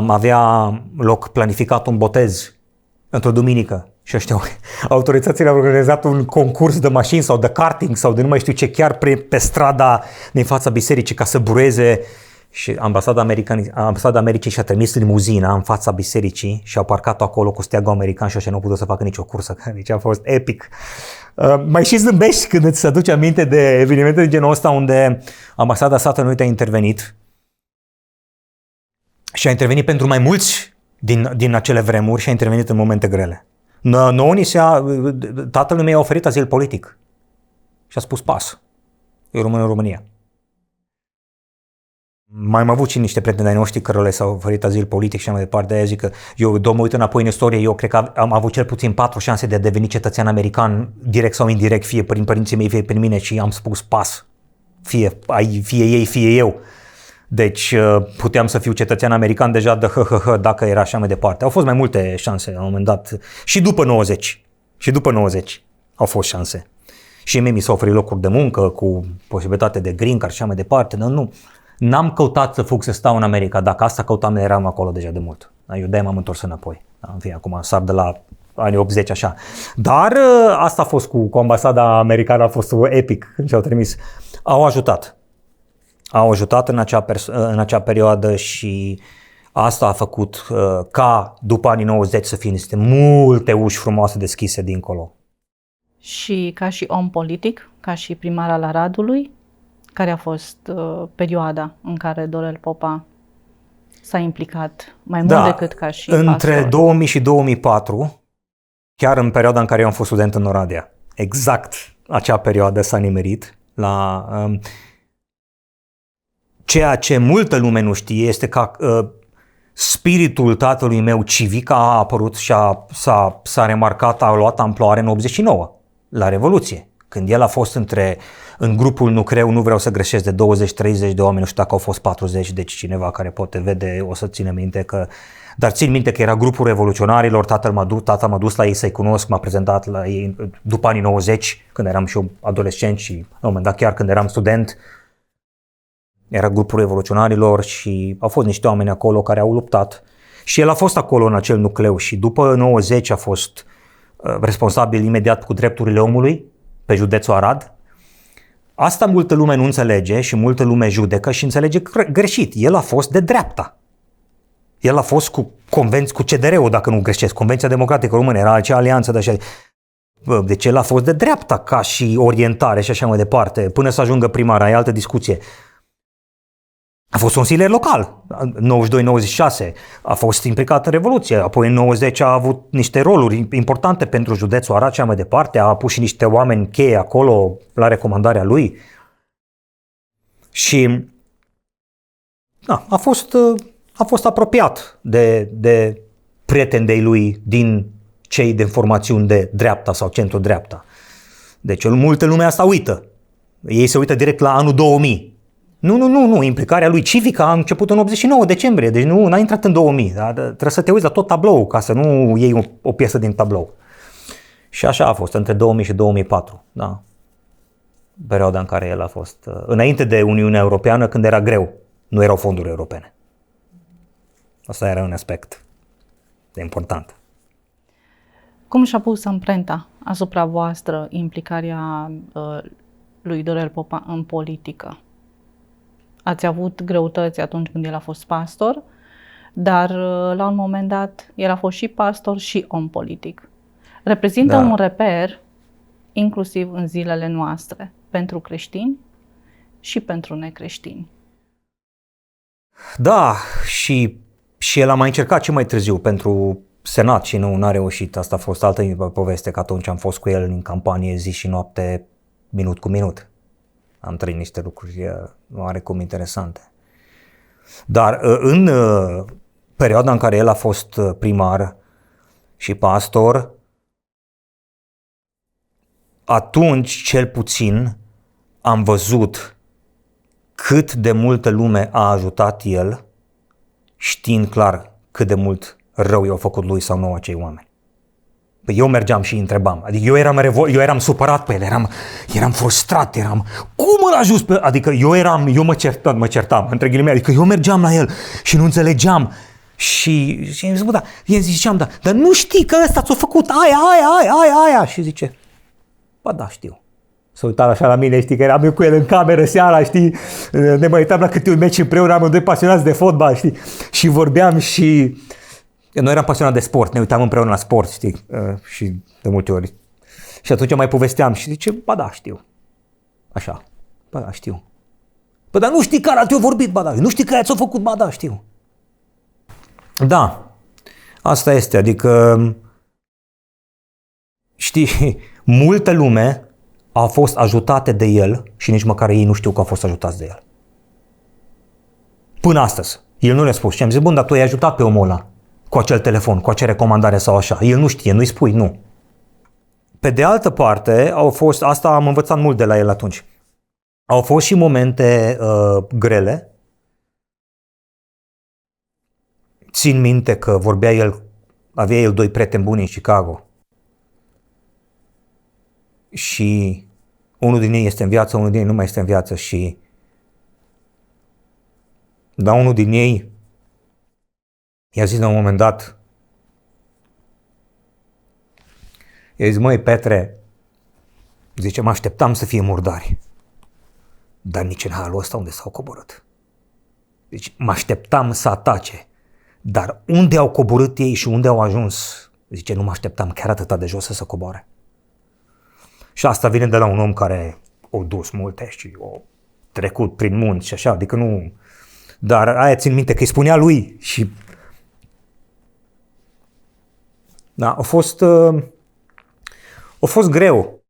B: Avea loc planificat un botez într-o duminică. Și ăștia, autoritățile au organizat un concurs de mașini sau de karting sau de nu mai știu ce, chiar pe strada din fața bisericii ca să bureze. Și ambasada Americii și-a trimis limuzina în fața bisericii și au parcat-o acolo cu steagul american și așa nu au putut să facă nicio cursă. Deci a fost epic. Mai și zâmbești când îți aduce aminte de evenimente de genul ăsta unde ambasada Statelor Unite a intervenit și a intervenit pentru mai mulți din acele vremuri și a intervenit în momente grele. Tatăl meu a oferit azil politic și a spus pas. Eu rămân în România. Mai am avut și niște prieteni ai noștri cărora le s-au oferit azil politic și așa mai departe. De-aia zic că eu, mă uit înapoi în istorie, eu cred că am avut cel puțin 4 șanse de a deveni cetățean american, direct sau indirect, fie prin părinții mei, fie prin mine, și am spus pas. Fie ei, fie eu. Deci puteam să fiu cetățean american deja de dacă era așa mai departe. Au fost mai multe șanse la un moment dat. Și după 90. Și după 90 au fost șanse. Și mie mi s-au oferit locuri de muncă cu posibilitate de green card și așa mai departe. Nu. N-am căutat să fug să stau în America. Dacă asta căutam, eram acolo deja de mult. Eu de-aia m-am întors înapoi. În fine, acum sar de la anii 80 așa. Dar asta a fost cu ambasada americană, a fost epic când și-au trimis. Au ajutat în acea perioadă și asta a făcut ca după anii 90 să fie niște multe uși frumoase deschise dincolo.
A: Și ca și om politic, ca și primar al Aradului, care a fost perioada în care Dorel Popa s-a implicat mai mult decât ca și
B: între
A: pastor?
B: 2000 și 2004, chiar în perioada în care eu am fost student în Oradea, exact acea perioadă s-a nimerit la... Ceea ce multă lume nu știe este că spiritul tatălui meu civic a apărut și s-a remarcat, a luat amploare în 89, la Revoluție. Când el a fost în grupul nucleu, nu vreau să greșesc, de 20-30 de oameni, nu știu dacă au fost 40, deci cineva care poate vede o să ține minte că... Dar țin minte că era grupul revoluționarilor, tata m-a dus la ei să-i cunosc, m-a prezentat la ei după anii 90, când eram și eu adolescent și, la un moment dat, chiar când eram student, era grupul revoluționarilor și au fost niște oameni acolo care au luptat. Și el a fost acolo în acel nucleu și după 90 a fost responsabil imediat cu drepturile omului pe județul Arad. Asta multă lume nu înțelege și multă lume judecă și înțelege greșit. El a fost de dreapta. El a fost cu CDR-ul, dacă nu greșesc, Convenția Democratică Română, era acea alianță de așa. Deci el a fost de dreapta ca și orientare și așa mai departe, până să ajungă primar, e altă discuție. A fost consilier local, 92-96, a fost implicat în Revoluție, apoi în 90 a avut niște roluri importante pentru județul Arad și așa mai departe, a pus și niște oameni cheie acolo la recomandarea lui și a fost apropiat de prieteni de lui din cei de formațiuni de dreapta sau centru-dreapta. Deci multă lume asta uită. Ei se uită direct la anul 2000. Nu, implicarea lui civică a început în 89 decembrie, deci n-a intrat în 2000, dar trebuie să te uiți la tot tabloul ca să nu iei o piesă din tablou. Și așa a fost, între 2000 și 2004, da. Perioada în care el a fost, înainte de Uniunea Europeană, când era greu, nu erau fonduri europene. Asta era un aspect important.
A: Cum și-a pus amprenta asupra voastră implicarea lui Dorel Popa în politică? Ați avut greutăți atunci când el a fost pastor, dar la un moment dat el a fost și pastor și om politic. Reprezintă un reper, inclusiv în zilele noastre, pentru creștini și pentru necreștini.
B: Da, și el a mai încercat și mai târziu pentru Senat și nu n-a reușit. Asta a fost altă poveste, că atunci am fost cu el în campanie zi și noapte, minut cu minut. Am trăit niște lucruri oarecum interesante. Dar în perioada în care el a fost primar și pastor, atunci cel puțin am văzut cât de multă lume a ajutat el, știind clar cât de mult rău i-au făcut lui sau nu acei oameni. Păi eu mergeam și îi întrebam. Adică eu eram supărat pe el, eram frustrat, cum îl ajuns pe... Adică eu mă certam, între ghilimele, adică eu mergeam la el și nu înțelegeam. Și îmi zice, da, ziceam, dar nu știi că ăsta ți-a făcut aia. Și zice, ba da, știu. S-a uitat așa la mine, știi, că eram eu cu el în cameră seara, știi, ne mai uitam la câte un meci împreună, amândoi pasionați de fotbal, știi, și vorbeam și... Noi eram pasionați de sport, ne uitam împreună la sport, știi, și de multe ori. Și atunci mai povesteam și zice, ba da, știu. Așa, ba da, știu. Bă, dar nu știi care te-a vorbit, ba da, nu știi care ți-a făcut, ba da, știu. Da, asta este, adică, știi, multă lume a fost ajutate de el și nici măcar ei nu știu că au fost ajutați de el. Până astăzi. El nu le-a spus. Și am zis, bun, dar tu ai ajutat pe omul ăla cu acel telefon, cu acea recomandare sau așa. El nu știe, nu-i spui, nu. Pe de altă parte, asta am învățat mult de la el atunci. Au fost și momente grele. Țin minte că avea el 2 prieteni buni în Chicago. Și unul din ei este în viață, unul din ei nu mai este în viață dar unul din ei i-a zis la un moment dat, i-a zis, măi, Petre, zice, mă așteptam să fie murdari, dar nici în halul ăsta unde s-au coborât. Deci mă așteptam să atace, dar unde au coborât ei și unde au ajuns, zice, nu mă așteptam chiar atâta de jos să coboare. Și asta vine de la un om care a dus multe și a trecut prin munți și așa, adică nu... Dar aia țin minte că îi spunea lui și... Da, a fost greu.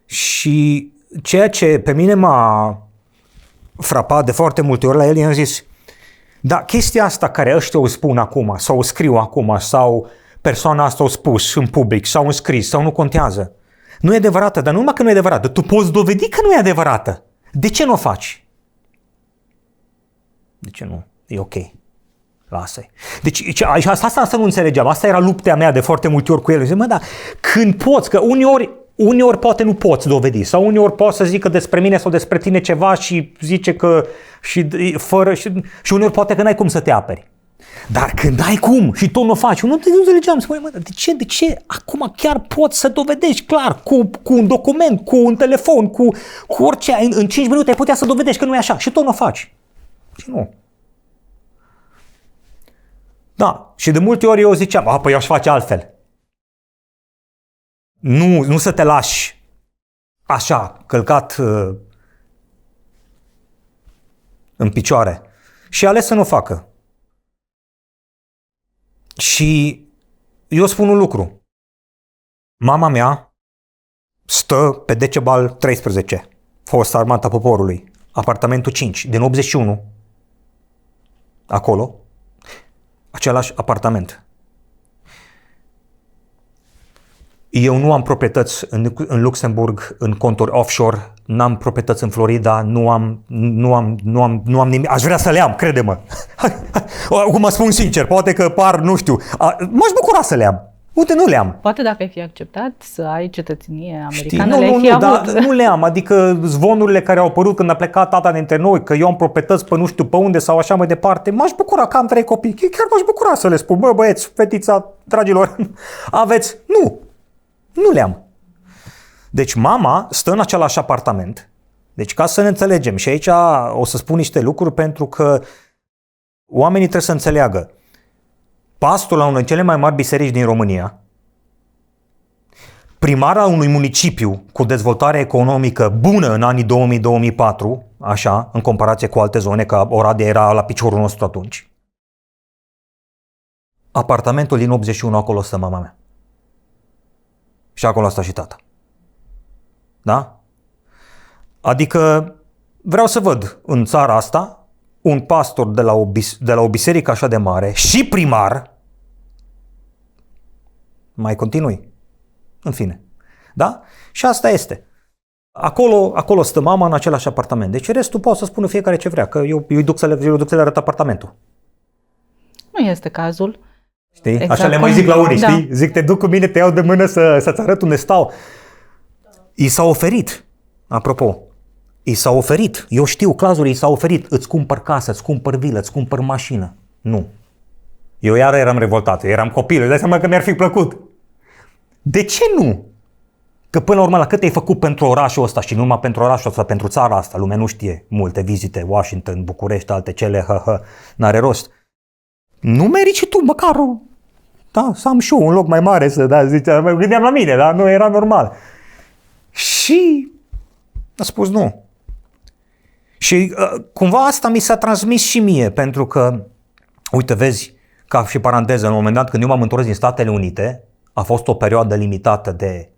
B: Și ceea ce pe mine m-a frapat de foarte multe ori la el, i-am zis, da, chestia asta care ăștia o spun acum, sau o scriu acum, sau persoana asta o spus în public, sau în scris, sau nu contează. Nu e adevărată, dar nu numai că nu e adevărată, tu poți dovedi că nu e adevărată. De ce nu o faci? De ce nu? E ok. Lasă-i. Deci asta nu înțelegeam. Asta era lupta mea de foarte multe ori cu el. Zic, mă, da, când poți, că uneori poate nu poți dovedi, sau uneori poți să zică despre mine sau despre tine ceva și zice că și uneori poate că n-ai cum să te aperi. Dar când ai cum și tu nu o faci, nu înțelegeam, spune, mă, de ce acum chiar poți să dovedești clar cu un document, cu un telefon, cu orice, în 5 minute ai putea să dovedești că nu e așa și tu nu o faci. Și nu. Da, și de multe ori eu ziceam, păi eu aș face altfel. Nu să te lași așa, călcat în picioare. Și ales să nu facă. Și eu spun un lucru. Mama mea stă pe Decebal 13, fosta Armata Poporului, apartamentul 5, din 81, acolo, același apartament. Eu nu am proprietăți în Luxemburg, în conturi offshore, n-am proprietăți în Florida, nu am nimic. Aș vrea să le am, crede-mă. Acum mă spun sincer, poate că par, nu știu, m-aș bucura să le am. Uite, nu le am.
A: Poate dacă ai fi acceptat să ai cetățenie americană, le-ai fi avut.
B: Dar nu le am. Adică zvonurile care au apărut când a plecat tata dintre noi, că eu am proprietăți pe nu știu pe unde sau așa mai departe, m-aș bucura că am 3 copii. Chiar m-aș bucura să le spun, bă, băieți, fetița, dragilor, aveți? Nu le am. Deci mama stă în același apartament. Deci ca să ne înțelegem, și aici o să spun niște lucruri pentru că oamenii trebuie să înțeleagă. Pastorul la una din cele mai mari biserici din România, primar al unui municipiu cu dezvoltare economică bună în anii 2000-2004, așa, în comparație cu alte zone, că Oradea era la piciorul nostru atunci. Apartamentul din 81, acolo stă mama mea. Și acolo stă și tata. Da? Adică vreau să văd în țara asta un pastor de la o biserică așa de mare și primar, mai continui, în fine, da? Și asta este. Acolo stă mama în același apartament. Deci restul poate să spună fiecare ce vrea, că eu îi duc să le arăt apartamentul.
A: nu este cazul.
B: Știi?
A: Exact
B: Așa le mai
A: cum-
B: zic la unii,
A: da.
B: știi? Zic, te duc cu mine, te iau de mână să-ți arăt unde stau. I s-a oferit, apropo, i s-a oferit, eu știu, clazul i s-a oferit, îți cumpăr casă, îți cumpăr vilă, îți cumpăr mașină. Nu. Eu iară eram revoltat, eu eram copil, îți dai seama că mi-ar fi plăcut. De ce nu? Că până la urmă, la cât ai făcut pentru orașul ăsta și nu numai pentru orașul ăsta, pentru țara asta, lumea nu știe multe vizite, Washington, București, alte cele, n-are rost. Nu meriți și tu măcar da, să am și eu un loc mai mare, mă gândeam la mine, dar nu era normal. Și a spus nu. Și cumva asta mi s-a transmis și mie, pentru că, uite, vezi, ca și paranteză, în un moment dat când eu m-am întors din Statele Unite, a fost o perioadă limitată de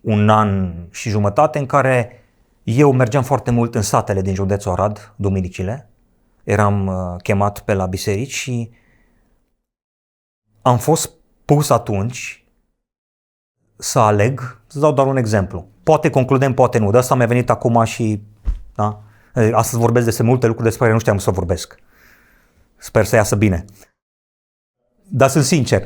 B: 1 an și jumătate în care eu mergeam foarte mult în satele din județul Arad, duminicile. Eram chemat pe la biserici și am fost pus atunci să aleg, să dau doar un exemplu. Poate concludem, poate nu, de asta mi-a venit acum și, da? Astăzi vorbesc despre multe lucruri despre care nu știam să vorbesc. Sper să iasă bine. Dar sunt sincer.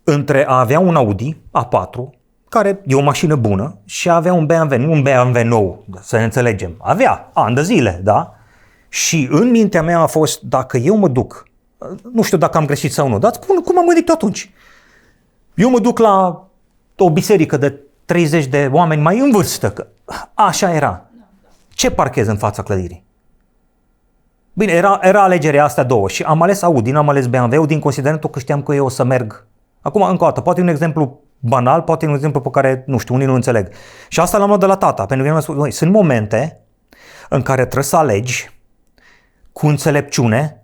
B: Între a avea un Audi A4, care e o mașină bună, și a avea un BMW, nu un BMW nou, să ne înțelegem. Avea ani de zile, da? Și în mintea mea a fost, dacă eu mă duc, nu știu dacă am greșit sau nu, dar spun cum am gândit atunci. Eu mă duc la o biserică de 30 de oameni mai în vârstă, că așa era. Ce parchez în fața clădirii? Bine, era alegerea astea două și am ales Audi, n-am ales BMW-ul din considerentul că știam că eu o să merg. Acum, încă o dată, poate un exemplu banal, poate un exemplu pe care, nu știu, unii nu înțeleg. Și asta l-am luat de la tata, pentru că mi-a spus, sunt momente în care trebuie să alegi cu înțelepciune,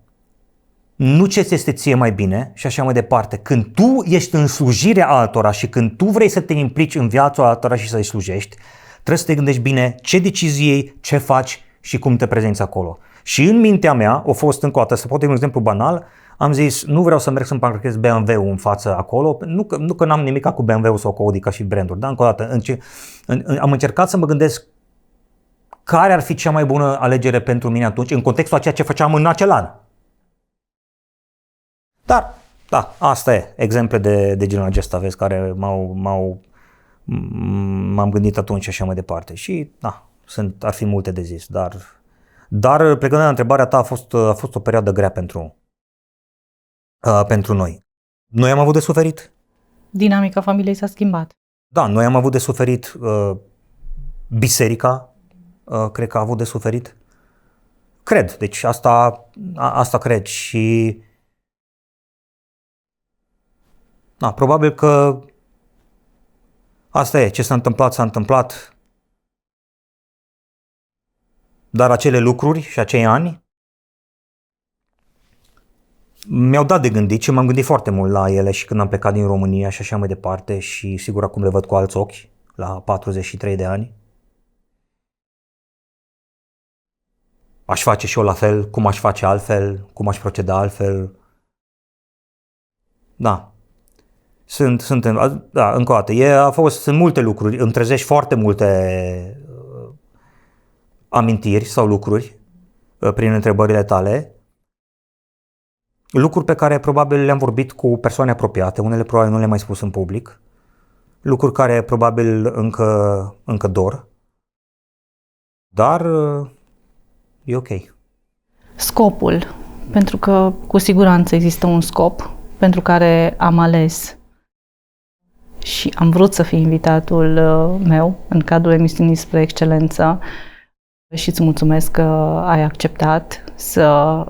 B: nu ce ți este ție mai bine și așa mai departe. Când tu ești în slujirea altora și când tu vrei să te implici în viața altora și să-i slujești, trebuie să te gândești bine ce decizii iei, ce faci și cum te prezinți acolo. Și în mintea mea, a fost încă o dată, să pot un exemplu banal, am zis, nu vreau să merg să-mi parchez BMW-ul în față acolo, nu că n-am nimic cu BMW-ul sau cu Audi ca și branduri, dar încă o dată, am încercat să mă gândesc care ar fi cea mai bună alegere pentru mine atunci, în contextul a ceea ce făceam în acel an. Dar, da, asta e, exemple de genul acesta, vezi, care m-am gândit atunci și așa mai departe. Și, da, ar fi multe de zis, dar plecând de la întrebarea ta, a fost o perioadă grea pentru noi. Noi am avut de suferit.
A: Dinamica familiei s-a schimbat.
B: Da, noi am avut de suferit. Biserica, cred că a avut de suferit. Cred, deci asta cred și da, probabil că asta e, ce s-a întâmplat, s-a întâmplat. Dar acele lucruri și acei ani mi-au dat de gândit și m-am gândit foarte mult la ele și când am plecat din România și așa mai departe și sigur acum le văd cu alți ochi, la 43 de ani. Aș face și eu la fel, cum aș face altfel, cum aș proceda altfel. Da. Da, încă o dată, sunt multe lucruri, îmi trezești foarte multe amintiri sau lucruri prin întrebările tale. Lucruri pe care probabil le-am vorbit cu persoane apropiate, unele probabil nu le-am mai spus în public, lucruri care probabil încă dor, dar e ok.
A: Scopul, pentru că cu siguranță există un scop pentru care am ales și am vrut să fiu invitatul meu în cadrul emisiunii Spre Excelență și îți mulțumesc că ai acceptat să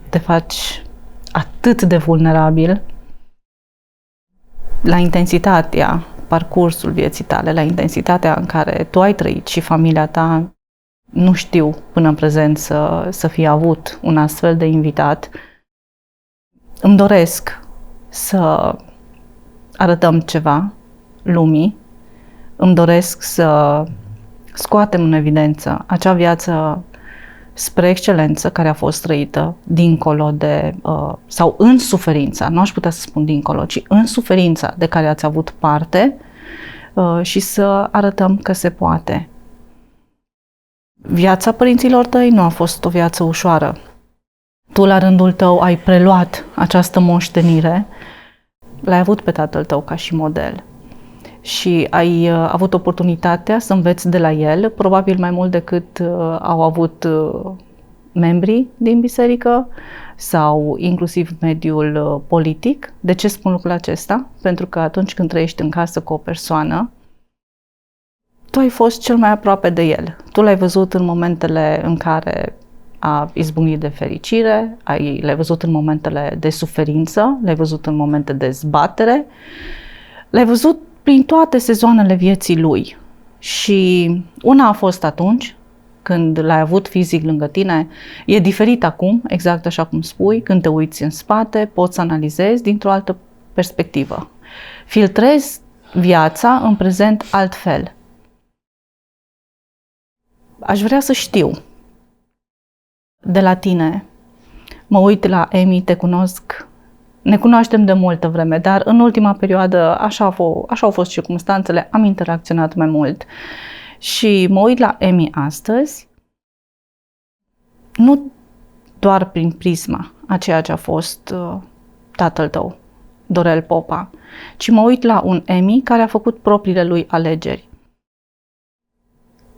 A: te faci atât de vulnerabil la intensitatea, parcursul vieții tale, la intensitatea în care tu ai trăit și familia ta. Nu știu până în prezent să fi avut un astfel de invitat. Îmi doresc să arătăm ceva lumii. Îmi doresc să scoatem în evidență acea viață spre excelență care a fost trăită dincolo de, sau în suferința, nu aș putea să spun dincolo, ci în suferința de care ați avut parte și să arătăm că se poate. Viața părinților tăi nu a fost o viață ușoară. tu la rândul tău ai preluat această moștenire, l-ai avut pe tatăl tău ca și model și ai avut oportunitatea să înveți de la el, probabil mai mult decât au avut membrii din biserică sau inclusiv mediul politic. De ce spun lucrul acesta? Pentru că atunci când trăiești în casă cu o persoană, tu ai fost cel mai aproape de el. Tu l-ai văzut în momentele în care a izbucnit de fericire, l-ai văzut în momentele de suferință, l-ai văzut în momente de zbatere, l-ai văzut prin toate sezoanele vieții lui. Și una a fost atunci, când l-ai avut fizic lângă tine, e diferit acum, exact așa cum spui, când te uiți în spate, poți să analizezi dintr-o altă perspectivă. Filtrezi viața în prezent altfel. Aș vrea să știu de la tine, mă uit la Emi, te cunosc, ne cunoaștem de multă vreme, dar în ultima perioadă așa au fost circumstanțele, am interacționat mai mult. Și mă uit la Emi astăzi, nu doar prin prisma a ceea ce a fost tatăl tău, Dorel Popa, ci mă uit la un Emi care a făcut propriile lui alegeri.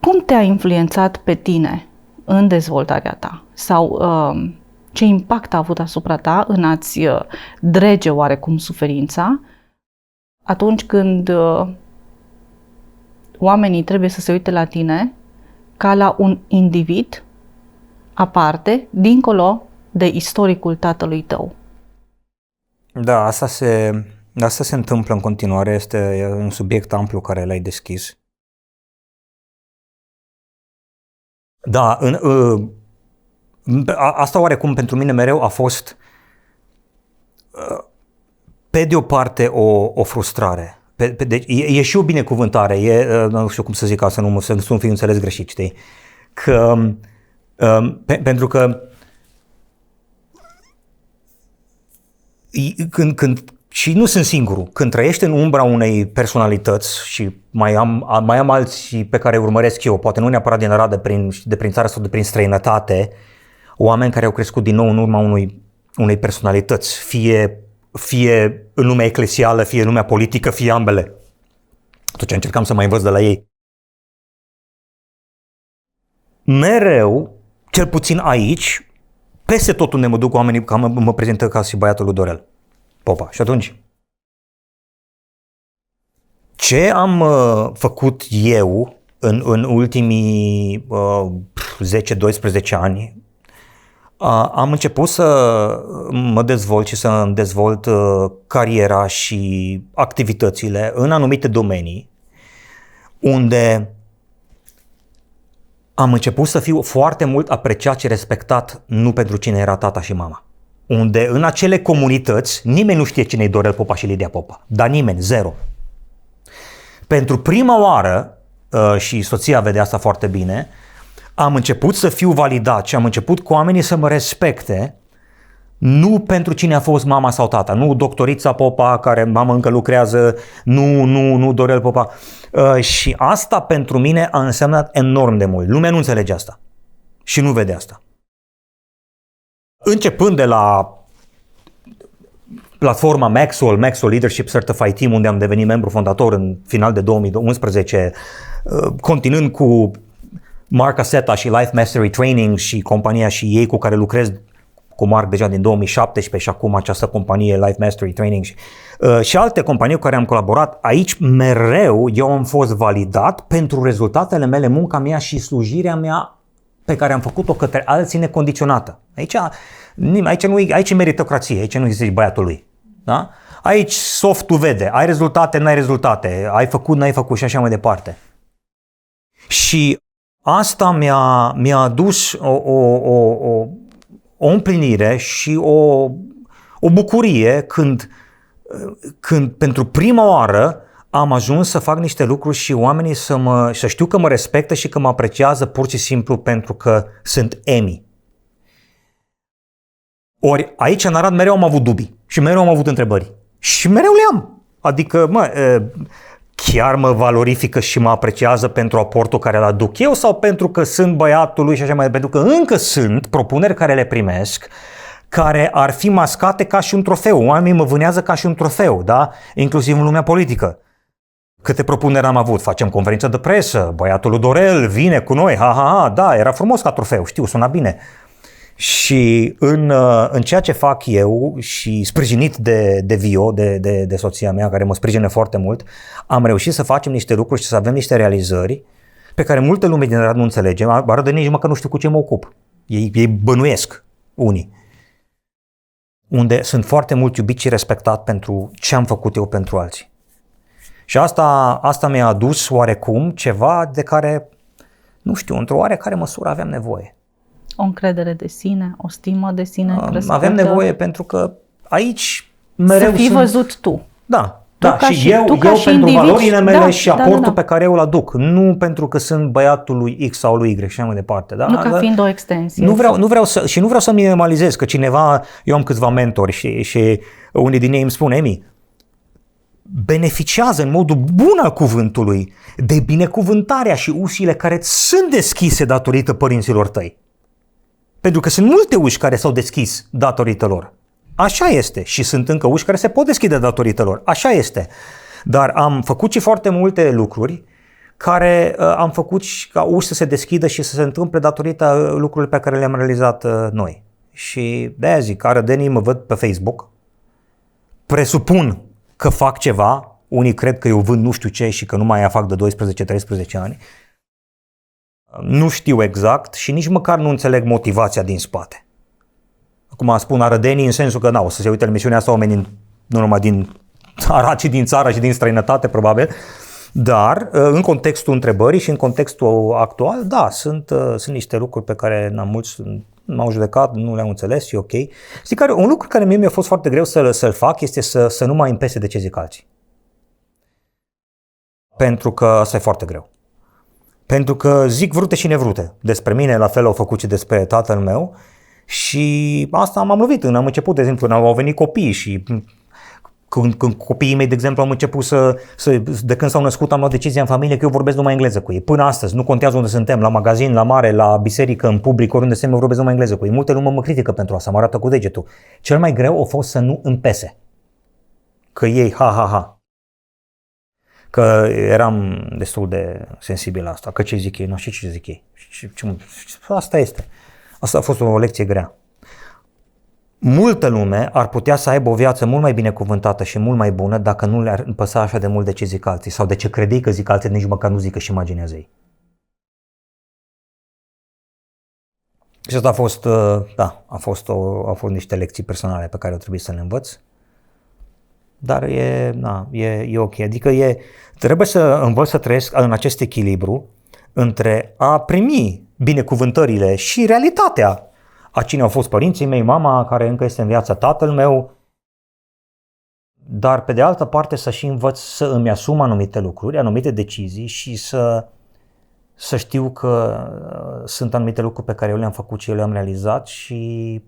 A: Cum te-a influențat pe tine în dezvoltarea ta? Sau ce impact a avut asupra ta în a-ți drege oarecum suferința atunci când oamenii trebuie să se uite la tine ca la un individ aparte, dincolo de istoricul tatălui tău?
B: Da, asta se întâmplă în continuare, este un subiect amplu care l-ai deschis. Da, asta oarecum pentru mine mereu a fost, pe de o parte, o frustrare. Deci, e și o binecuvântare, nu știu cum să zic asta, să nu fiu înțeles greșit, știi? Pentru că și nu sunt singurul, când trăiești în umbra unei personalități și mai am alții pe care îi urmăresc eu, poate nu neapărat din Arad, de prin țară sau de prin străinătate, oameni care au crescut din nou în urma unei personalități, fie în lumea eclesială, fie în lumea politică, fie ambele. Atunci încercam să mai învăț de la ei. Mereu, cel puțin aici, peste tot unde mă duc, oamenii mă prezintă ca și băiatul lui Dorel Popa. Și atunci, ce am făcut eu în ultimii 10-12 ani, am început să mă dezvolt și să îmi dezvolt cariera și activitățile în anumite domenii unde am început să fiu foarte mult apreciat și respectat nu pentru cine era tata și mama. Unde în acele comunități nimeni nu știe cine e Dorel Popa și Lidia Popa. Dar nimeni, zero. Pentru prima oară, și soția vede asta foarte bine, am început să fiu validat și am început cu oamenii să mă respecte, nu pentru cine a fost mama sau tata, nu doctorița Popa, care mama încă lucrează, nu Dorel Popa. Și asta pentru mine a însemnat enorm de mult. Lumea nu înțelege asta și nu vede asta. Începând de la platforma Maxwell Leadership Certified Team, unde am devenit membru fondator în final de 2011, continuând cu Mark Aseta și Life Mastery Training și compania și ei cu care lucrez cu Mark deja din 2017 și acum această companie Life Mastery Training și alte companii cu care am colaborat, aici mereu eu am fost validat pentru rezultatele mele, munca mea și slujirea mea pe care am făcut-o către alții necondiționată. Aici e meritocrație, aici nu zici băiatul lui. Da? Aici softul vede, ai rezultate, n-ai rezultate, ai făcut, n-ai făcut și așa mai departe. Și asta mi-a adus o împlinire și o bucurie când pentru prima oară am ajuns să fac niște lucruri și oamenii să știu că mă respectă și că mă apreciază pur și simplu pentru că sunt Emi. Ori aici în Arad mereu am avut dubii și mereu am avut întrebări. Și mereu le am. Adică, chiar mă valorifică și mă apreciază pentru aportul care îl aduc eu sau pentru că sunt băiatul lui și așa mai departe? Pentru că încă sunt propuneri care le primesc care ar fi mascate ca și un trofeu. Oamenii mă vânează ca și un trofeu, da? Inclusiv în lumea politică. Câte propuneri am avut? Facem conferință de presă, băiatul lui Dorel vine cu noi, da, era frumos ca trofeu, știu, suna bine. Și în ceea ce fac eu și sprijinit de Vio, de soția mea, care mă sprijină foarte mult, am reușit să facem niște lucruri și să avem niște realizări pe care multă lume din rad nu înțelege, arăt de nici măcar nu știu cu ce mă ocup. Ei bănuiesc, unii. Unde sunt foarte mult iubit și respectat pentru ce am făcut eu pentru alții. Și asta mi-a adus oarecum ceva de care, nu știu, într-o oarecare măsură aveam nevoie.
A: O încredere de sine, o stimă de sine crescută.
B: Avem nevoie pentru că aici mereu
A: să fii văzut tu.
B: Da.
A: Tu
B: și eu
A: ca
B: pentru valorile mele și aportul
A: da.
B: pe care eu îl aduc. Nu pentru că sunt băiatul lui X sau lui Y și așa mai departe. Da?
A: Nu ca fiind o extensie.
B: Nu vreau să minimalizez, că cineva, eu am câțiva mentori și unii din ei îmi spun, Emi, beneficiază în modul bun al cuvântului de binecuvântarea și ușile care sunt deschise datorită părinților tăi. Pentru că sunt multe uși care s-au deschis datorită lor. Așa este. Și sunt încă uși care se pot deschide datorită lor. Așa este. Dar am făcut și foarte multe lucruri care am făcut și ca uși să se deschidă și să se întâmple datorită lucrurilor pe care le-am realizat noi. Și de-aia zic, arădenii mă văd pe Facebook, presupun că fac ceva, unii cred că eu vând nu știu ce și că nu mai fac de 12-13 ani. Nu știu exact și nici măcar nu înțeleg motivația din spate. Acum spun arădenii în sensul că o să se uite la emisiunea asta oamenii nu numai din Arad, ci din țară și din străinătate probabil, dar în contextul întrebării și în contextul actual, da, sunt niște lucruri pe care mulți m-au judecat, nu le-am înțeles și ok. Zic, un lucru care mie mi-a fost foarte greu să-l fac este să nu mai îmi pese de ce zic alții. Pentru că asta e foarte greu. Pentru că zic vrute și nevrute. Despre mine la fel au făcut și despre tatăl meu și asta m-am lovit. Am început, de exemplu, au venit copii și când copiii mei, de exemplu, am început de când s-au născut, am luat decizia în familie că eu vorbesc numai engleză cu ei. Până astăzi, nu contează unde suntem, la magazin, la mare, la biserică, în public, oriunde suntem, eu vorbesc numai engleză cu ei. Multe lume mă critică pentru asta, mă arată cu degetul. Cel mai greu a fost să nu îmi pese. Că ei, Că eram destul de sensibil la asta, că ce zic ei, nu știu ce zic ei. Asta este. Asta a fost o lecție grea. Multă lume ar putea să aibă o viață mult mai binecuvântată și mult mai bună dacă nu le-ar păsa așa de mult de ce zic alții sau de ce credeai că zic alții, nici măcar nu zic că și imaginează ei. Și asta a fost, au fost niște lecții personale pe care au trebuit să le învăț. Dar e ok. Adică trebuie să învăț să trăiesc în acest echilibru între a primi binecuvântările și realitatea a cine au fost părinții mei, mama care încă este în viața, tatăl meu, dar pe de altă parte să și învăț să îmi asum anumite lucruri, anumite decizii și să știu că sunt anumite lucruri pe care eu le-am făcut și eu le-am realizat și,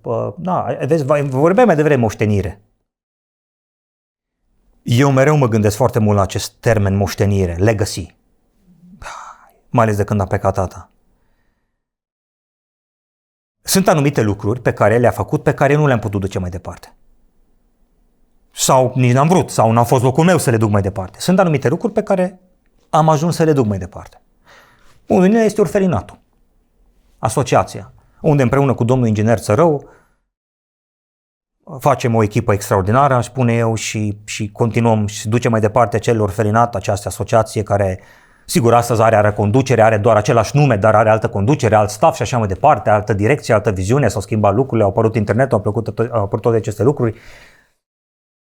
B: vezi, vorbeam mai devreme moștenire. Eu mereu mă gândesc foarte mult la acest termen moștenire, legacy, mai ales de când a plecat tata. Sunt anumite lucruri pe care le-a făcut, pe care nu le-am putut duce mai departe. Sau nici n-am vrut, sau n-a fost locul meu să le duc mai departe. Sunt anumite lucruri pe care am ajuns să le duc mai departe. Unul din ele este orfelinatul, asociația, unde împreună cu domnul inginer Țărău facem o echipă extraordinară, aș spune eu, și continuăm și ducem mai departe acel orfelinat, această asociație care, sigur, astăzi are conducere, are doar același nume, dar are altă conducere, alt staff și așa mai departe, altă direcție, altă viziune, s-au schimbat lucrurile, au apărut internetul, au apărut toate aceste lucruri.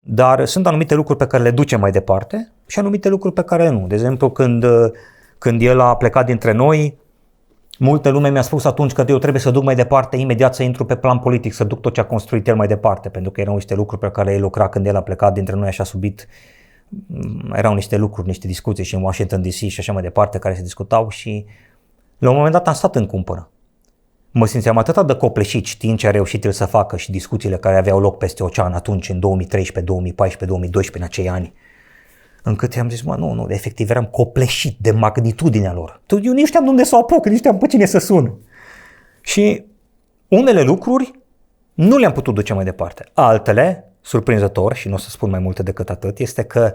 B: Dar sunt anumite lucruri pe care le ducem mai departe și anumite lucruri pe care nu. De exemplu, când el a plecat dintre noi, multă lume mi-a spus atunci că eu trebuie să duc mai departe, imediat să intru pe plan politic, să duc tot ce a construit el mai departe, pentru că erau niște lucruri pe care el lucra când el a plecat dintre noi așa subit. Erau niște lucruri, niște discuții și în Washington DC și așa mai departe care se discutau și la un moment dat am stat în cumpără. Mă simțeam atât de copleșit știind ce a reușit el să facă și discuțiile care aveau loc peste ocean atunci, în 2013, 2014, 2012, în acei ani, încât i-am zis, nu, efectiv eram copleșit de magnitudinea lor. Eu nici știam de unde să o apuc, nici știam pe cine să sun. Și unele lucruri Nu le-am putut duce mai departe. Altele, surprinzător, și nu o să spun mai multe decât atât, este că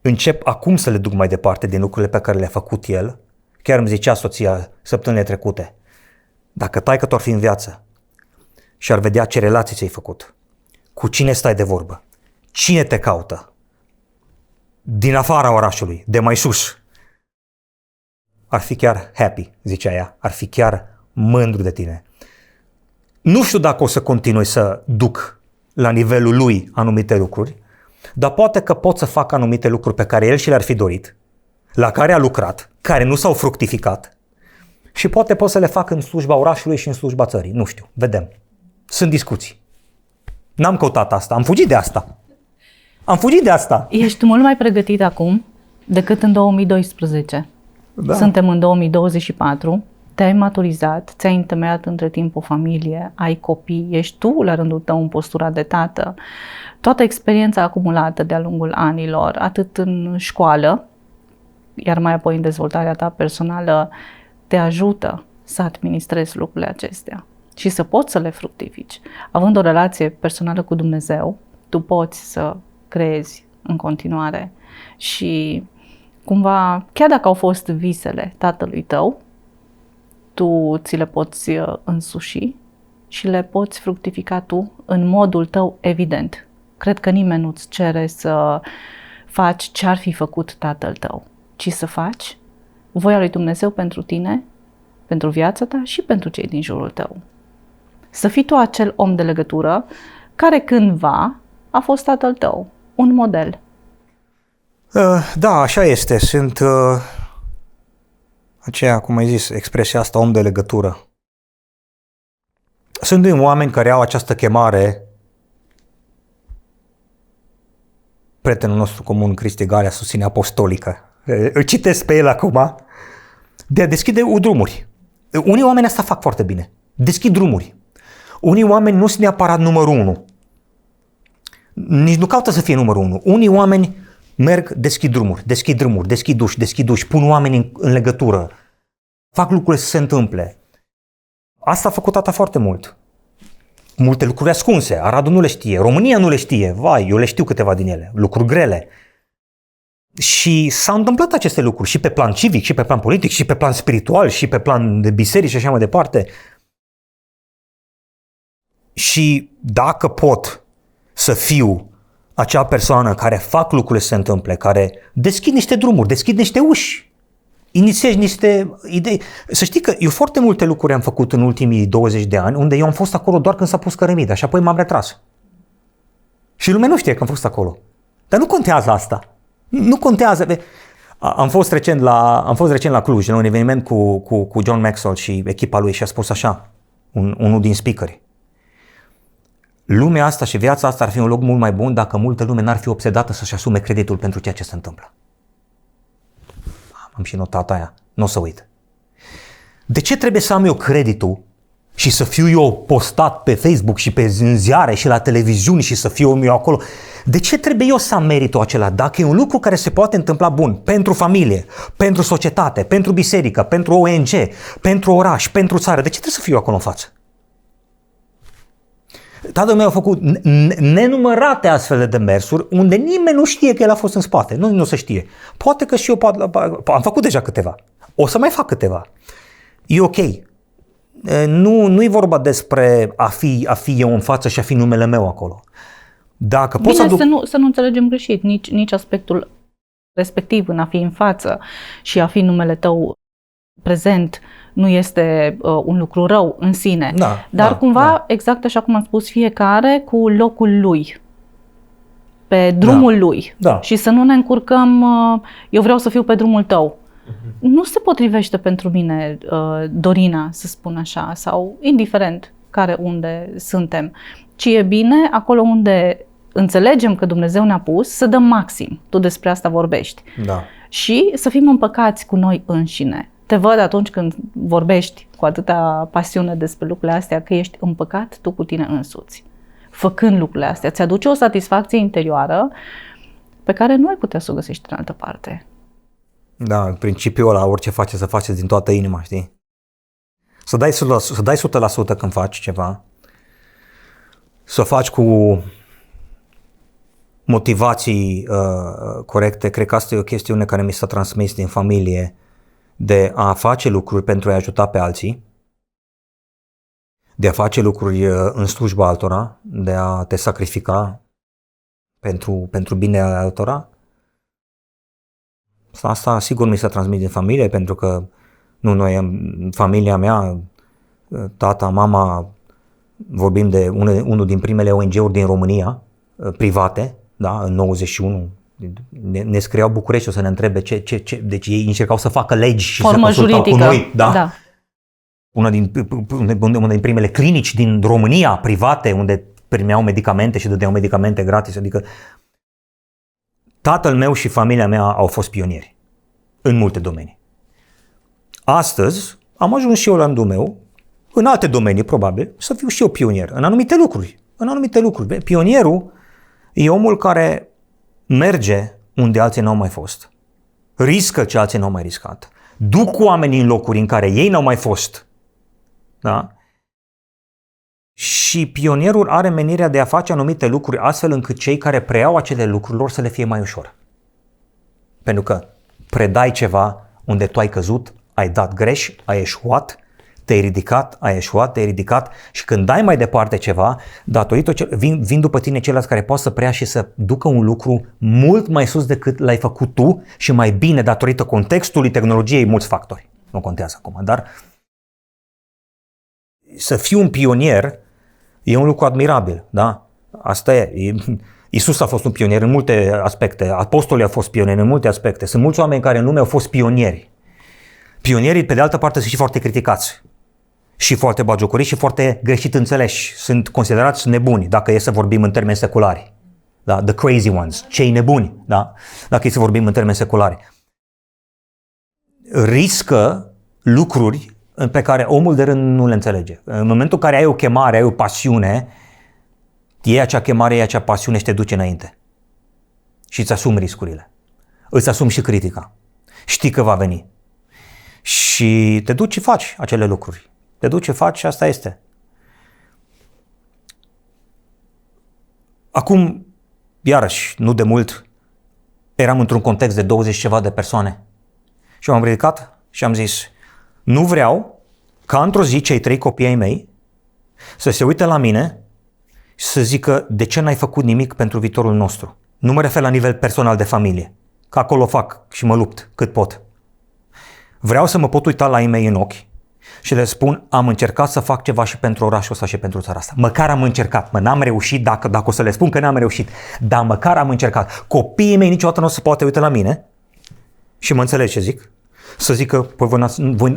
B: încep acum să le duc mai departe din lucrurile pe care le-a făcut el. Chiar îmi zicea soția săptămânile trecute, dacă taică-tu ar fi în viață și ar vedea ce relații ți-ai făcut, cu cine stai de vorbă, cine te caută, din afara orașului, de mai sus, ar fi chiar happy, zicea ea, ar fi chiar mândru de tine. Nu știu dacă o să continui să duc la nivelul lui anumite lucruri, dar poate că pot să fac anumite lucruri pe care el și le-ar fi dorit, la care a lucrat, care nu s-au fructificat și poate pot să le fac în slujba orașului și în slujba țării. Nu știu, vedem. Sunt discuții. N-am căutat asta, am fugit de asta. Am fugit de asta.
A: Ești mult mai pregătit acum decât în 2012.
B: Da.
A: Suntem în 2024, te-ai maturizat, ți-ai întemeiat între timp o familie, ai copii, ești tu la rândul tău în postura de tată. Toată experiența acumulată de-a lungul anilor, atât în școală, iar mai apoi în dezvoltarea ta personală, te ajută să administrezi lucrurile acestea și să poți să le fructifici. Având o relație personală cu Dumnezeu, tu poți să creezi în continuare și cumva, chiar dacă au fost visele tatălui tău, tu ți le poți însuși și le poți fructifica tu în modul tău evident. Cred că nimeni nu-ți cere să faci ce ar fi făcut tatăl tău, ci să faci voia lui Dumnezeu pentru tine, pentru viața ta și pentru cei din jurul tău. Să fii tu acel om de legătură care cândva a fost tatăl tău, un model.
B: Da, așa este. Sunt aceea, cum ai zis, expresia asta, om de legătură. Sunt oameni care au această chemare. Prietenul nostru comun, Cristi Galea, susține apostolică. Îl citesc pe el acum. De a deschide drumuri. Unii oameni asta fac foarte bine. Deschid drumuri. Unii oameni nu sunt neapărat numărul 1. Nici nu caută să fie numărul 1. Unii oameni merg, deschid drumuri, deschid uși, pun oamenii în legătură. Fac lucrurile să se întâmple. Asta a făcut tata foarte mult. Multe lucruri ascunse. Aradul nu le știe, România nu le știe. Vai, eu le știu câteva din ele. Lucruri grele. Și s-au întâmplat aceste lucruri și pe plan civic, și pe plan politic, și pe plan spiritual, și pe plan de biserici și așa mai departe. Și dacă pot să fiu acea persoană care fac lucrurile să se întâmple, care deschid niște drumuri, deschid niște uși, inițiezi niște idei. Să știi că eu foarte multe lucruri am făcut în ultimii 20 de ani, unde eu am fost acolo doar când s-a pus cărămida și apoi m-am retras. Și lumea nu știe că am fost acolo. Dar nu contează asta. Nu contează. Am fost recent la Cluj, la un eveniment cu John Maxwell și echipa lui și a spus așa, unul din speakeri. Lumea asta și viața asta ar fi un loc mult mai bun dacă multă lume n-ar fi obsedată să-și asume creditul pentru ceea ce se întâmplă. Am și notat aia, nu o să uit. De ce trebuie să am eu creditul și să fiu eu postat pe Facebook și pe ziare și la televiziuni și să fiu eu acolo? De ce trebuie eu să am meritul acela? Dacă e un lucru care se poate întâmpla bun pentru familie, pentru societate, pentru biserică, pentru ONG, pentru oraș, pentru țară, de ce trebuie să fiu eu acolo în față? Tatăl meu a făcut nenumărate astfel de demersuri unde nimeni nu știe că el a fost în spate. Nu se știe. Poate că și eu am făcut deja câteva. O să mai fac câteva. E ok. Nu e vorba despre a fi eu în față și a fi numele meu acolo. Dacă pot
A: să nu înțelegem greșit. Nici aspectul respectiv în a fi în față și a fi numele tău prezent nu este un lucru rău în sine, dar cumva, exact așa cum am spus, fiecare cu locul lui, pe drumul lui și să nu ne încurcăm, eu vreau să fiu pe drumul tău. Nu se potrivește pentru mine, Dorina, să spun așa, sau indiferent unde suntem, ci e bine acolo unde înțelegem că Dumnezeu ne-a pus să dăm maxim. Tu despre asta vorbești. Și să fim împăcați cu noi înșine. Te văd atunci când vorbești cu atâta pasiune despre lucrurile astea, că ești împăcat tu cu tine însuți. Făcând lucrurile astea, ți aduce o satisfacție interioară pe care nu ai putea să o găsești în altă parte.
B: Da, în principiul ăla, orice faceți, să faceți din toată inima, știi? Să dai 100% când faci ceva să o faci cu motivații corecte. Cred că asta e o chestiune care mi s-a transmis din familie, de a face lucruri pentru a ajuta pe alții, de a face lucruri în slujba altora, de a te sacrifica pentru binele altora. Asta sigur mi s-a transmis din familie, pentru că nu noi, familia mea, tata, mama, vorbim de unul din primele ONG-uri din România, private, da, în 91. Ne scriau Bucureștiul să ne întrebe deci ei încercau să facă legi și
A: formă
B: să consultau
A: juridică.
B: cu noi. Da. Una din primele clinici din România, private, unde primeau medicamente și dădeau medicamente gratis. Adică tatăl meu și familia mea au fost pionieri în multe domenii. Astăzi am ajuns și eu la rândul meu, în alte domenii probabil, să fiu și eu pionier, în anumite lucruri. Pionierul e omul care merge unde alții n-au mai fost, riscă ce alții n-au mai riscat, duc oamenii în locuri în care ei n-au mai fost. Da? Și pionierul are menirea de a face anumite lucruri astfel încât cei care preiau acele lucruri lor să le fie mai ușor. Pentru că predai ceva unde tu ai căzut, ai dat greș, ai eșuat, te-ai ridicat, ai eșuat, te-ai ridicat și când dai mai departe ceva, datorită vin după tine ceilalți care pot să preia și să ducă un lucru mult mai sus decât l-ai făcut tu și mai bine datorită contextului, tehnologiei, mulți factori. Nu contează acum, dar să fii un pionier e un lucru admirabil, da? Asta e. Iisus a fost un pionier în multe aspecte, apostolii au fost pionieri în multe aspecte. Sunt mulți oameni care în lume au fost pionieri. Pionierii, pe de altă parte, sunt și foarte criticați. Și foarte bagiocoriți și foarte greșit înțeleși. Sunt considerați nebuni, dacă e să vorbim în termeni seculari. Da? The crazy ones, cei nebuni, da? Dacă e să vorbim în termeni seculari. Riscă lucruri pe care omul de rând nu le înțelege. În momentul în care ai o chemare, ai o pasiune, iei acea chemare, iei acea pasiune și te duci înainte. Și îți asumi riscurile. Îți asumi și critica. Știi că va veni. Și te duci și faci acele lucruri. Te duci și faci și asta este. Acum, iarăși, nu de mult, eram într-un context de 20 ceva de persoane. Și m-am ridicat și am zis, nu vreau ca într-o zi cei 3 copii ai mei să se uite la mine și să zică de ce n-ai făcut nimic pentru viitorul nostru. Nu mă refer la nivel personal de familie, că acolo fac și mă lupt cât pot. Vreau să mă pot uita la ei mei în ochi și le spun, am încercat să fac ceva și pentru orașul ăsta și pentru țara asta. Măcar am încercat, n-am reușit, dacă o să le spun că n-am reușit, dar măcar am încercat. Copiii mei niciodată nu o să poate uita la mine și mă înțelegi ce zic? Să zică,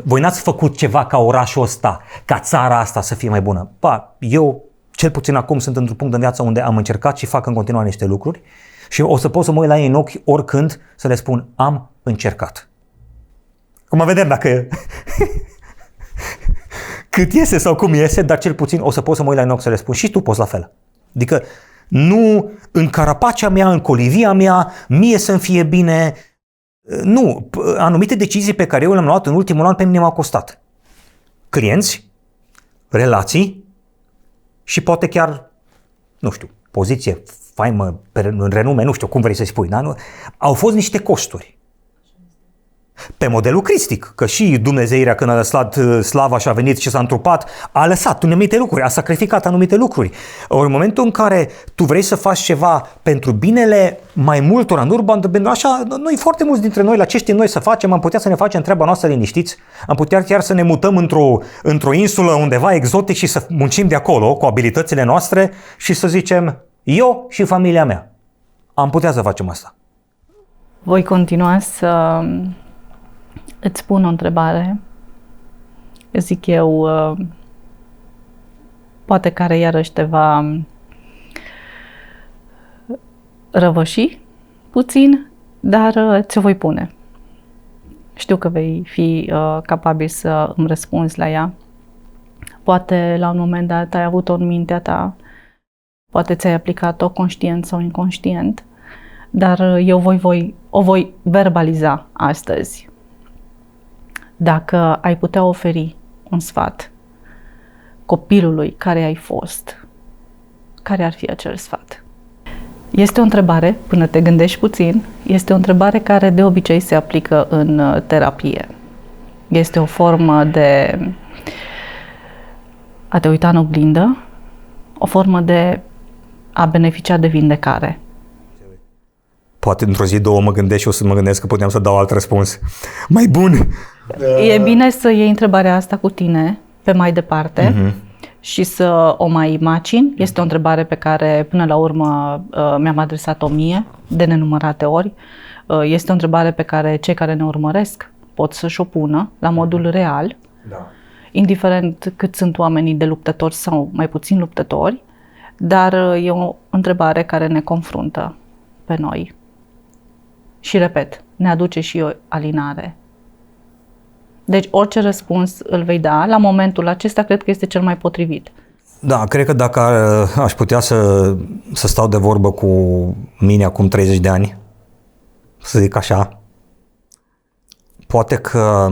B: voi n-ați făcut ceva ca orașul ăsta, ca țara asta să fie mai bună. Eu cel puțin acum sunt într-un punct în viață unde am încercat și fac în continuare niște lucruri și o să pot să mă uit la ei în ochi oricând să le spun, am încercat. Acum vedem dacă cât iese sau cum iese, dar cel puțin o să pot să mă uit la ei în ochi să le spun și tu poți la fel. Adică nu în carapacea mea, în colivia mea, mie să-mi fie bine. Nu, anumite decizii pe care eu le-am luat în ultimul an pe mine m-au costat. Clienți, relații și poate chiar, nu știu, poziție, faimă, renume, nu știu cum vrei să spui, da? Au fost niște costuri. Pe modelul cristic, că și Dumnezeirea când a lăsat slava și a venit și s-a întrupat, a lăsat anumite lucruri, a sacrificat anumite lucruri. Ori în momentul în care tu vrei să faci ceva pentru binele mai multora în urban, așa, noi foarte mulți dintre noi, la ce știm noi să facem, am putea să ne facem treaba noastră liniștiți, am putea chiar să ne mutăm într-o insulă undeva exotic și să muncim de acolo cu abilitățile noastre și să zicem, eu și familia mea. Am putea să facem asta.
A: Voi continua să îți pun o întrebare, zic eu, poate care iarăși te va răvăși puțin, dar ți-o voi pune. Știu că vei fi capabil să îmi răspunzi la ea. Poate la un moment dat ai avut-o în mintea ta, poate ți-ai aplicat-o conștient sau inconștient, dar eu o voi verbaliza astăzi. Dacă ai putea oferi un sfat copilului care ai fost, care ar fi acel sfat? Este o întrebare, până te gândești puțin, este o întrebare care de obicei se aplică în terapie. Este o formă de a te uita în oglindă, o formă de a beneficia de vindecare.
B: Poate într-o zi, două mă gândesc și o să mă gândesc că puteam să dau alt răspuns. Mai bun!
A: E bine să iei întrebarea asta cu tine pe mai departe și să o mai imagini. Este o întrebare pe care până la urmă mi-am adresat-o mie de nenumărate ori. Este o întrebare pe care cei care ne urmăresc pot să-și o pună la modul real, indiferent cât sunt oamenii de luptători sau mai puțin luptători, dar e o întrebare care ne confruntă pe noi. Și repet, ne aduce și o alinare. Deci orice răspuns îl vei da, la momentul acesta cred că este cel mai potrivit.
B: Da, cred că dacă aș putea să stau de vorbă cu mine acum 30 de ani, să zic așa, poate că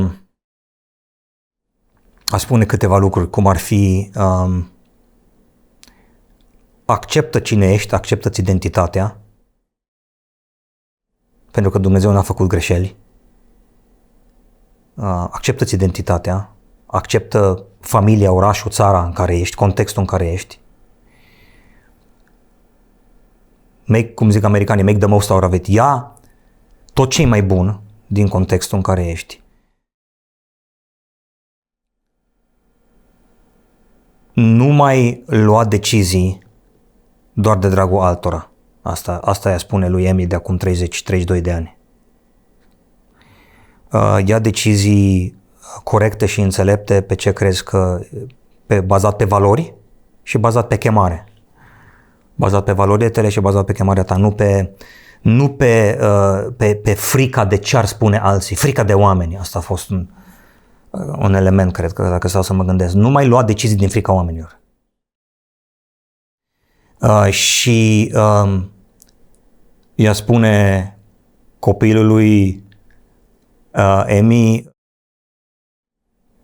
B: aș spune câteva lucruri, cum ar fi acceptă cine ești, acceptă-ți identitatea, pentru că Dumnezeu n-a făcut greșeli. Acceptă-ți identitatea, acceptă familia, orașul, țara în care ești, contextul în care ești. Cum zic americanii, make the most out of it. Ia tot ce e mai bun din contextul în care ești. Nu mai lua decizii doar de dragul altora. Asta ea spune lui Emil de acum 30-32 de ani. Ia decizii corecte și înțelepte pe ce crezi că, bazat pe valori și bazat pe chemare. Bazat pe valorile tale și bazat pe chemarea ta, nu pe frica de ce ar spune alții, frica de oameni. Asta a fost un element, cred că, dacă stau să mă gândesc. Nu mai lua decizii din frica oamenilor. Ea spune copilului Emi,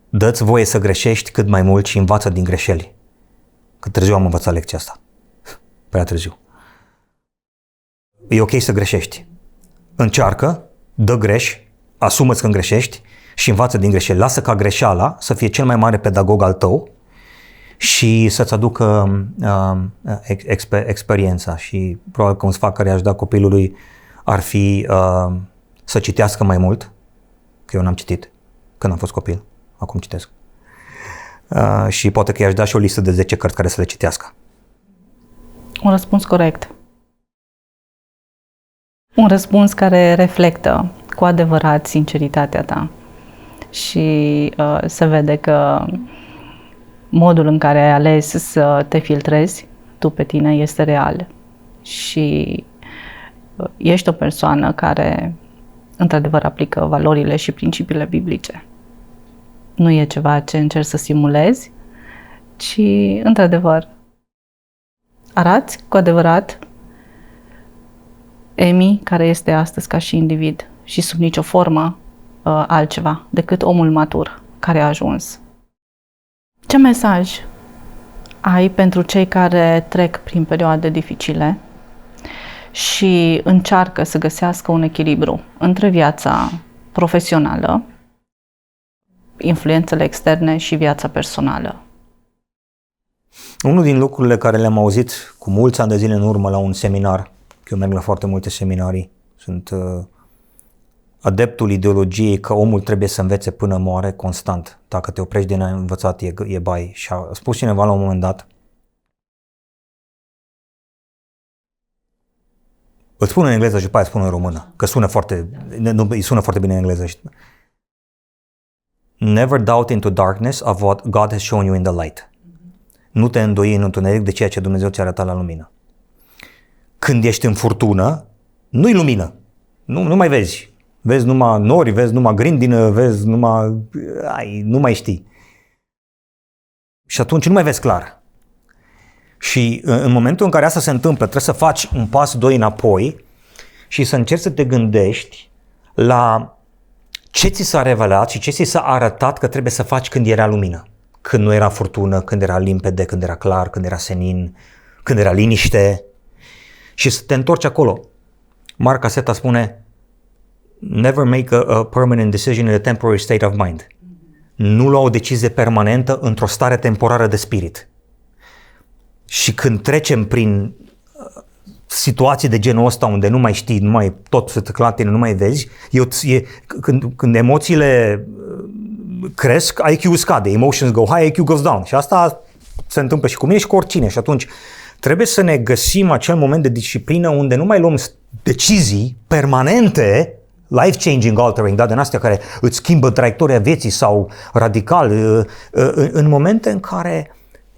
B: dă-ți voie să greșești cât mai mult și învață din greșeli. Că târziu am învățat lecția asta. Prea târziu. E ok să greșești. Încearcă, dă greș, asumă-ți când greșești și învață din greșeli. Lasă ca greșeala să fie cel mai mare pedagog al tău și să-ți aducă experiența. Și probabil că un sfat care aș da copilului ar fi să citească mai mult, că eu n-am citit când am fost copil, acum citesc. Și poate că i-aș da și o listă de 10 cărți care să le citească.
A: Un răspuns corect. Un răspuns care reflectă cu adevărat sinceritatea ta. Și se vede că modul în care ai ales să te filtrezi tu pe tine este real. Și ești o persoană care într-adevăr aplică valorile și principiile biblice. Nu e ceva ce încerci să simulezi, ci într-adevăr arăți cu adevărat Emi care este astăzi ca și individ și sub nicio formă altceva decât omul matur care a ajuns. Ce mesaj ai pentru cei care trec prin perioade dificile și încearcă să găsească un echilibru între viața profesională, influențele externe și viața personală?
B: Unul din lucrurile care le-am auzit cu mulți ani de zile în urmă la un seminar, că eu merg la foarte multe seminarii, sunt adeptul ideologiei că omul trebuie să învețe până moare constant. Dacă te oprești din învățat e bai. Și a spus cineva la un moment dat, îl spun în engleză și după aia spun în română, că îi sună foarte bine în engleză. Never doubt into darkness of what God has shown you in the light. Nu te îndoi în întuneric de ceea ce Dumnezeu ți-a arătat la lumină. Când ești în furtună, nu-i lumină. Nu mai vezi. Vezi numai nori, vezi numai grindină, vezi numai... nu mai știi. Și atunci nu mai vezi clar. Și în momentul în care asta se întâmplă, trebuie să faci un pas, doi înapoi și să încerci să te gândești la ce ți s-a revelat și ce ți s-a arătat că trebuie să faci când era lumină. Când nu era furtună, când era limpede, când era clar, când era senin, când era liniște și să te întorci acolo. Mark Caseta spune never make a permanent decision in a temporary state of mind. Nu lua o decizie permanentă într-o stare temporară de spirit. Și când trecem prin situații de genul ăsta unde nu mai știi, nu mai tot se tăcla tine, nu mai vezi, când emoțiile cresc, IQ scade, emotions go high, IQ goes down. Și asta se întâmplă și cu mine și cu oricine. Și atunci trebuie să ne găsim acel moment de disciplină unde nu mai luăm decizii permanente, life-changing, altering, da, din astea care îți schimbă traiectoria vieții sau radical, în momente în care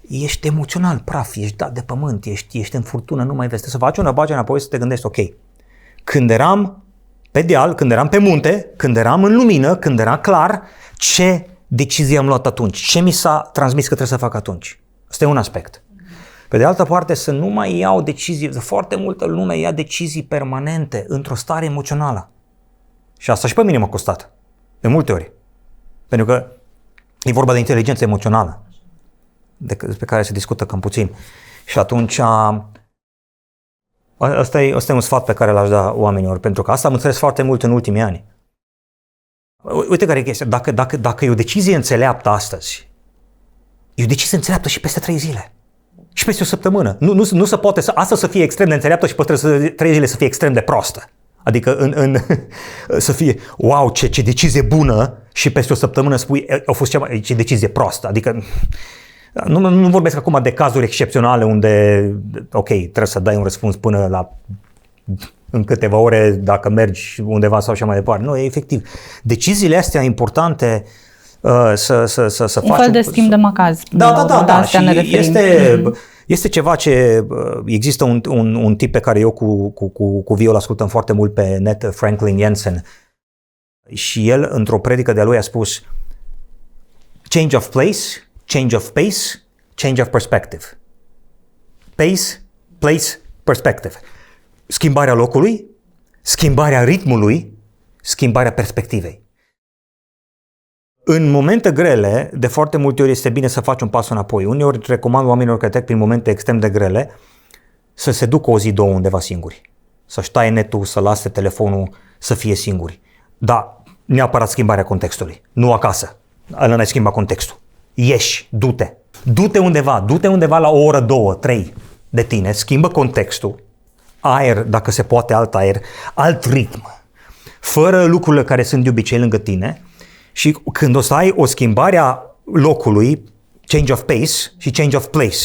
B: ești emoțional praf, ești dat de pământ, ești în furtună, nu mai vezi, să faci una bage înapoi să te gândești, ok, când eram pe deal, când eram pe munte, când eram în lumină, când era clar, ce decizie am luat atunci, ce mi s-a transmis că trebuie să fac atunci. Asta e un aspect. Pe de altă parte, să nu mai iau decizii, foarte multă lume ia decizii permanente într-o stare emoțională. Și asta și pe mine m-a costat, de multe ori. Pentru că e vorba de inteligență emoțională, despre care se discută cam puțin. Și atunci, ăsta e un sfat pe care l-aș da oamenilor, pentru că asta am înțeles foarte mult în ultimii ani. Uite care e chestia, dacă e o decizie înțeleaptă astăzi, e o decizie înțeleaptă și peste 3 zile. Și peste o săptămână. Nu se poate asta să fie extrem de înțeleaptă și peste 3 zile să fie extrem de prostă. Adică să fie, wow, ce decizie bună și peste o săptămână spui, a fost ce decizie proastă. Adică nu vorbesc acum de cazuri excepționale unde, ok, trebuie să dai un răspuns până la în câteva ore dacă mergi undeva sau așa mai departe. Nu, e efectiv. Deciziile astea importante să faci...
A: Un fel de schimb de macaz.
B: Da. Și este ceva ce... Există un tip pe care eu cu Vio l-ascultăm foarte mult pe net, Franklin Jensen. Și el, într-o predică de-a lui, a spus change of place, change of pace, change of perspective. Pace, place, perspective. Schimbarea locului, schimbarea ritmului, schimbarea perspectivei. În momente grele, de foarte multe ori este bine să faci un pas înapoi. Uneori recomand oamenilor care trec prin momente extrem de grele să se ducă o zi, două undeva singuri. Să-și taie netul, să lase telefonul, să fie singuri. Da, neapărat schimbarea contextului. Nu acasă. Ăla n-ai schimbat contextul. Ieși, du-te. Du-te undeva la o oră, 2, 3 de tine, schimbă contextul, aer, dacă se poate alt aer, alt ritm, fără lucrurile care sunt de obicei lângă tine și când o să ai o schimbare a locului, change of pace și change of place,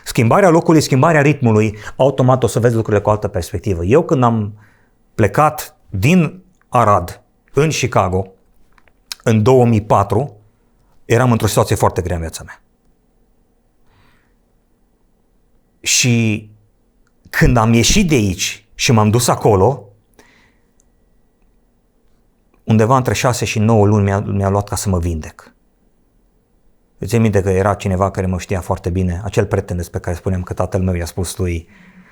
B: schimbarea locului, schimbarea ritmului, automat o să vezi lucrurile cu altă perspectivă. Eu când am plecat din Arad în Chicago în 2004, eram într-o situație foarte grea în viața mea. Și când am ieșit de aici și m-am dus acolo, undeva între 6 și 9 luni mi-a luat ca să mă vindec. Îți ții minte că era cineva care mă știa foarte bine, acel prieten despre care spuneam că tatăl meu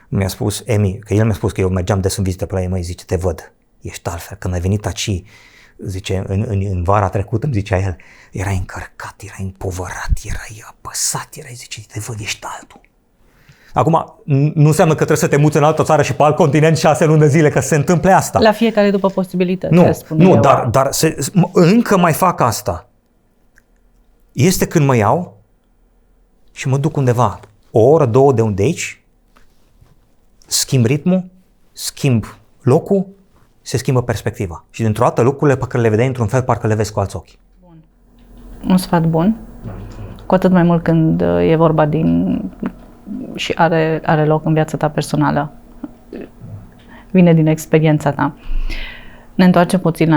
B: mi-a spus, Emi, că el mi-a spus că eu mergeam des în vizită pe la ei, măi, zice, te văd, ești altfel. Când ai venit aici, zice, în vara trecută, îmi zicea el, erai încărcat, erai împovărat, erai apăsat, zice, te văd, ești altul. Acum, nu înseamnă că trebuie să te muți în altă țară și pe alt continent 6 luni de zile, că se întâmple asta.
A: La fiecare după posibilități.
B: Nu, dar încă mai fac asta. Este când mă iau și mă duc undeva, o oră, 2 de unde aici, schimb ritmul, schimb locul, se schimbă perspectiva. Și dintr-o dată lucrurile pe care le vedeai într-un fel, parcă le vezi cu alți ochi.
A: Bun. Un sfat bun, cu atât mai mult când e vorba și are loc în viața ta personală. Vine din experiența ta. Ne întoarcem puțin la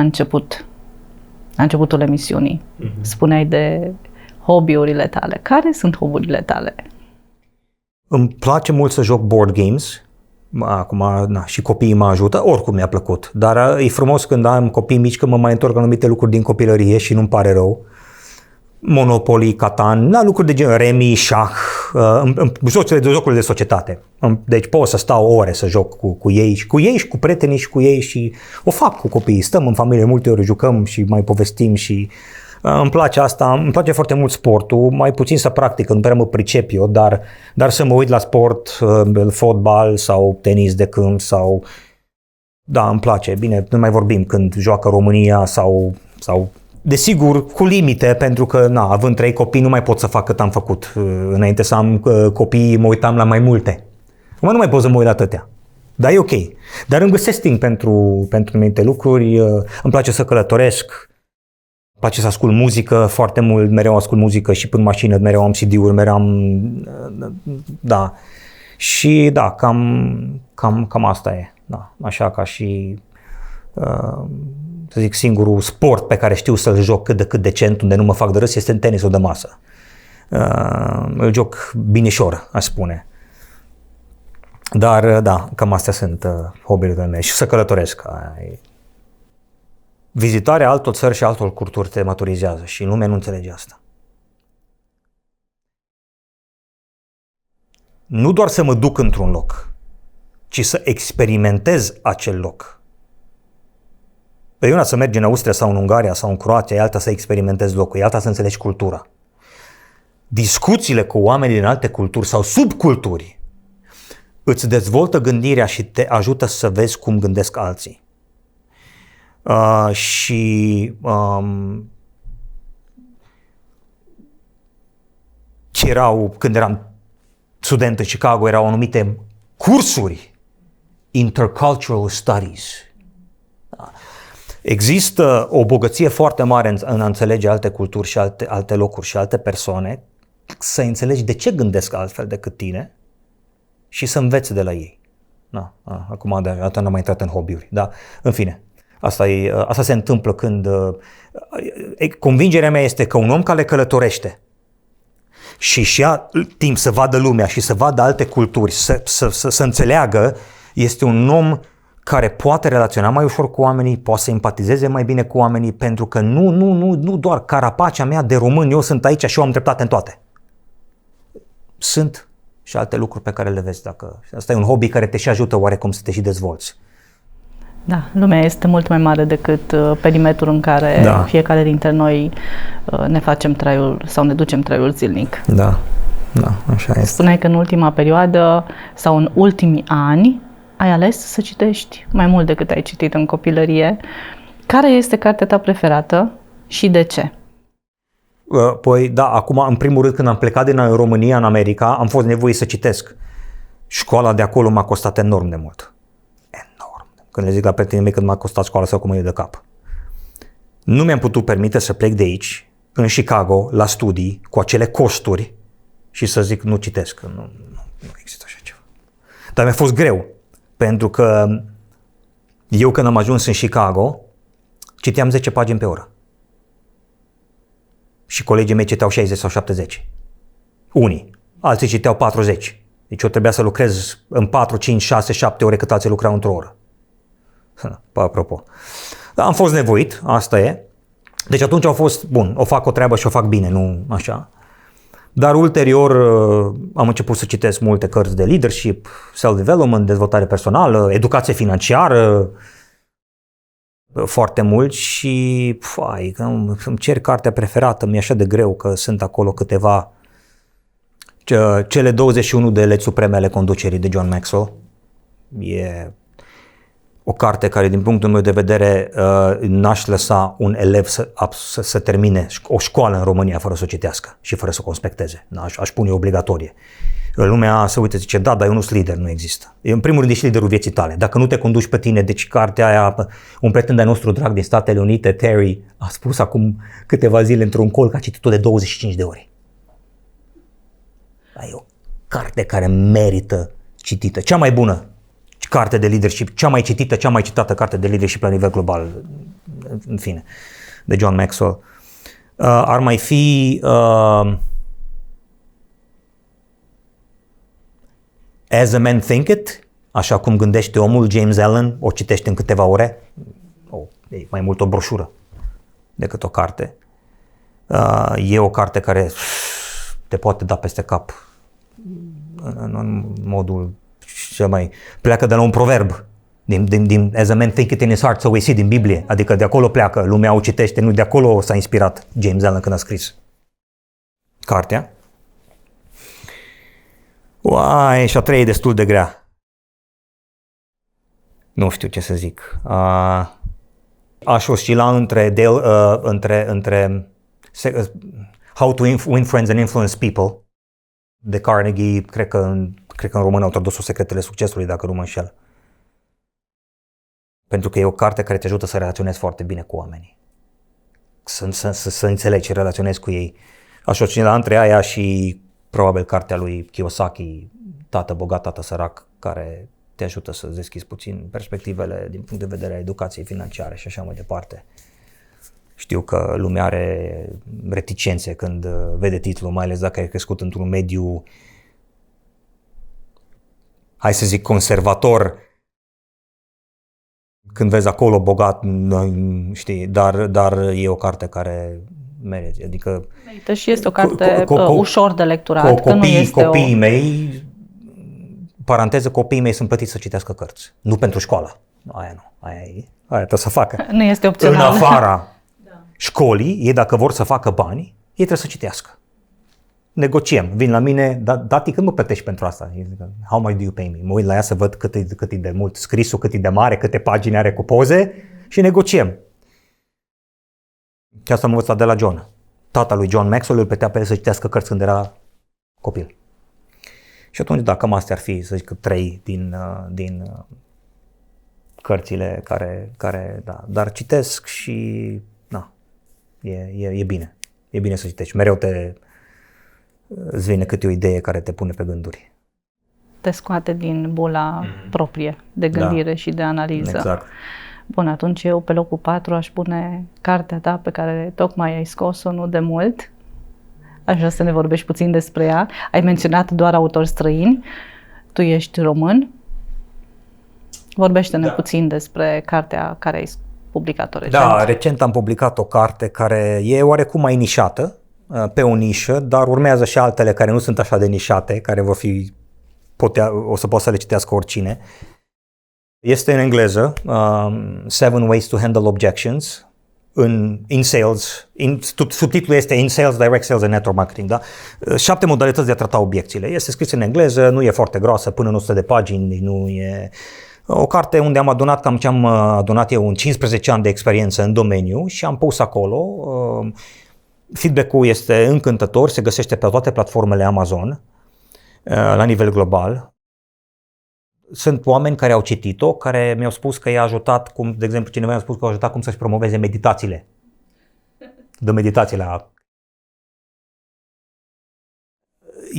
A: începutul emisiunii. Spuneai de hobby-urile tale. Care sunt hobby-urile tale?
B: Îmi place mult să joc board games. Acum, și copiii mă ajută, oricum mi-a plăcut. Dar e frumos când am copii mici că mă mai întorc anumite lucruri din copilărie și nu-mi pare rău. Monopoly, Catan, lucruri de gen Remi, șah, jocurile de societate. Deci pot să stau ore să joc cu ei și cu prietenii și cu ei și o fac cu copiii. Stăm în familie, multe ori jucăm și mai povestim și Îmi place asta, îmi place foarte mult sportul, mai puțin să practic, nu prea mă pricep eu, dar să mă uit la sport, fotbal sau tenis de câmp sau... Da, îmi place. Bine, nu mai vorbim când joacă România sau desigur, cu limite, pentru că, având 3 copii, nu mai pot să fac cât am făcut. Înainte să am copii, mă uitam la mai multe. Acum nu mai pot să mă uit la atâtea. Dar e ok. Dar îmi găsesc timp pentru anumite lucruri. Îmi place să călătoresc. Îmi place să ascult muzică foarte mult. Mereu ascult muzică și în mașină, mereu am CD-uri, mereu am... Da. Și da, cam asta e. Da. Așa ca și... să zic, singurul sport pe care știu să-l joc cât de cât decent, unde nu mă fac de râs, este tenisul de masă. Îl joc binișor, aș spune. Dar, da, cam astea sunt hobby-urile mele. Și să călătoresc. Vizitarea altor țări și altor culturi te maturizează și lumea nu înțelege asta. Nu doar să mă duc într-un loc, ci să experimentez acel loc. E una să mergi în Austria sau în Ungaria sau în Croația, e alta să experimentezi locul, e alta să înțelegi cultura. Discuțiile cu oamenii din alte culturi sau subculturi îți dezvoltă gândirea și te ajută să vezi cum gândesc alții. Când eram student în Chicago, erau anumite cursuri, Intercultural Studies. Există o bogăție foarte mare în a înțelege alte culturi și alte locuri și alte persoane, să înțelegi de ce gândesc altfel decât tine și să înveți de la ei. Da, acum data n-am mai intrat în hobby-uri, dar în fine, asta se întâmplă când... Convingerea mea este că un om care călătorește și ia timp să vadă lumea și să vadă alte culturi, să înțeleagă, este un om care poate relaționa mai ușor cu oamenii, poate să empatizeze mai bine cu oamenii, pentru că nu doar carapacea mea de român, eu sunt aici și eu am dreptate în toate. Sunt și alte lucruri pe care le vezi. Asta e un hobby care te și ajută oarecum să te și dezvolți.
A: Da, lumea este mult mai mare decât perimetrul în care fiecare dintre noi ne facem traiul sau ne ducem traiul zilnic.
B: Da, așa este.
A: Spuneai că în ultima perioadă sau în ultimii ani ai ales să citești mai mult decât ai citit în copilărie. Care este cartea ta preferată și de ce?
B: Păi da, acum în primul rând când am plecat din România în America, am fost nevoit să citesc. Școala de acolo m-a costat enorm de mult. Enorm. Când le zic la prietenii mei cât m-a costat școala sau cum e de cap. Nu mi-am putut permite să plec de aici, în Chicago, la studii, cu acele costuri și să zic nu citesc. Nu există așa ceva. Dar mi-a fost greu. Pentru că eu când am ajuns în Chicago, citeam 10 pagini pe oră. Și colegii mei citeau 60 sau 70. Unii. Alții citeau 40. Deci eu trebuia să lucrez în 4, 5, 6, 7 ore cât alții lucrau într-o oră. Apropo. Dar am fost nevoit, asta e. Deci atunci au fost, bun, o fac o treabă și o fac bine, nu așa. Dar ulterior am început să citesc multe cărți de leadership, self-development, dezvoltare personală, educație financiară, foarte mult și îmi cer cartea preferată, mi-e așa de greu că sunt acolo câteva, cele 21 de legi supreme ale conducerii de John Maxwell. E o carte care, din punctul meu de vedere, n-aș lăsa un elev să termine o școală în România fără să o citească și fără să o conspecteze. Aș pune obligatorie. Lumea se uită, zice, dar eu nu sunt lider, nu există. În primul rând ești liderul vieții tale. Dacă nu te conduci pe tine, deci cartea aia, un prieten de-al nostru drag din Statele Unite, Terry, a spus acum câteva zile într-un call că a citit-o de 25 de ori. E o carte care merită citită. Cea mai bună carte de leadership, cea mai citată carte de leadership la nivel global, în fine, de John Maxwell. Ar mai fi As a Man Thinketh, așa cum gândește omul, James Allen, o citește în câteva ore. E mai mult o broșură decât o carte. E o carte care te poate da peste cap în modul cel mai... Pleacă de la un proverb. As a man thinketh in his heart, so we see din Biblie. Adică de acolo pleacă, lumea o citește, nu de acolo s-a inspirat James Allen când a scris cartea. Uai, și a treia e destul de grea. Nu știu ce să zic. Aș oscila între How to Win Friends and Influence People de Carnegie, cred că în român au tradus-o Secretele Succesului, dacă nu mă înșel. Pentru că e o carte care te ajută să relaționezi foarte bine cu oamenii. Să înțelegi și relaționezi cu ei. Aș oscila între aia și probabil cartea lui Kiyosaki, Tată bogat, tată sărac, care te ajută să deschizi puțin perspectivele din punct de vedere a educației financiare și așa mai departe. Știu că lumea are reticențe când vede titlul, mai ales dacă ai crescut într-un mediu, hai să zic, conservator. Când vezi acolo bogat, știi, dar e o carte care merită. Adică
A: și este o carte ușor de lecturat.
B: Copiii mei, paranteză, copiii mei sunt plătiți să citească cărți. Nu pentru școală. Aia nu. Aia trebuie să facă.
A: Nu este opțional.
B: În afara școlii, ei dacă vor să facă bani, ei trebuie să citească. Negociem. Vin la mine, tati, când mă plătești pentru asta? How much do you pay me? Mă uit la ea să văd cât e de mult scrisul, cât e de mare, câte pagini are cu poze și negociem. Și asta am învățat de la John. Tata lui John Maxwell îl plătea pe el să citească cărți când era copil. Și atunci, da, cam astea ar fi, să zic, 3 din cărțile care, da, dar citesc și, na, e bine. E bine să citești. Mereu îți vine câte o idee care te pune pe gânduri.
A: Te scoate din bula proprie de gândire și de analiză.
B: Exact.
A: Bun, atunci eu pe locul 4 aș pune cartea ta pe care tocmai ai scos-o nu de mult. Aș vrea să ne vorbești puțin despre ea. Ai menționat doar autori străini. Tu ești român. Vorbește-ne puțin despre cartea care ai publicat-o recent.
B: Da, recent am publicat o carte care e oarecum mai nișată, pe o nișă, dar urmează și altele care nu sunt așa de nișate, care o să poată să le citească oricine. Este în engleză, 7 Ways to Handle Objections, in Sales, subtitlul este In Sales, Direct Sales and Network Marketing, da? 7 modalități de a trata obiecțiile. Este scris în engleză, nu e foarte groasă, până în 100 de pagini, nu e... O carte unde am adunat cam ce am adunat eu în 15 ani de experiență în domeniu și am pus acolo. Feedback-ul este încântător, se găsește pe toate platformele Amazon la nivel global. Sunt oameni care au citit-o, care mi-au spus că i-a ajutat, de exemplu, cineva mi-a spus că a ajutat cum să-și promoveze meditațiile. De meditație la...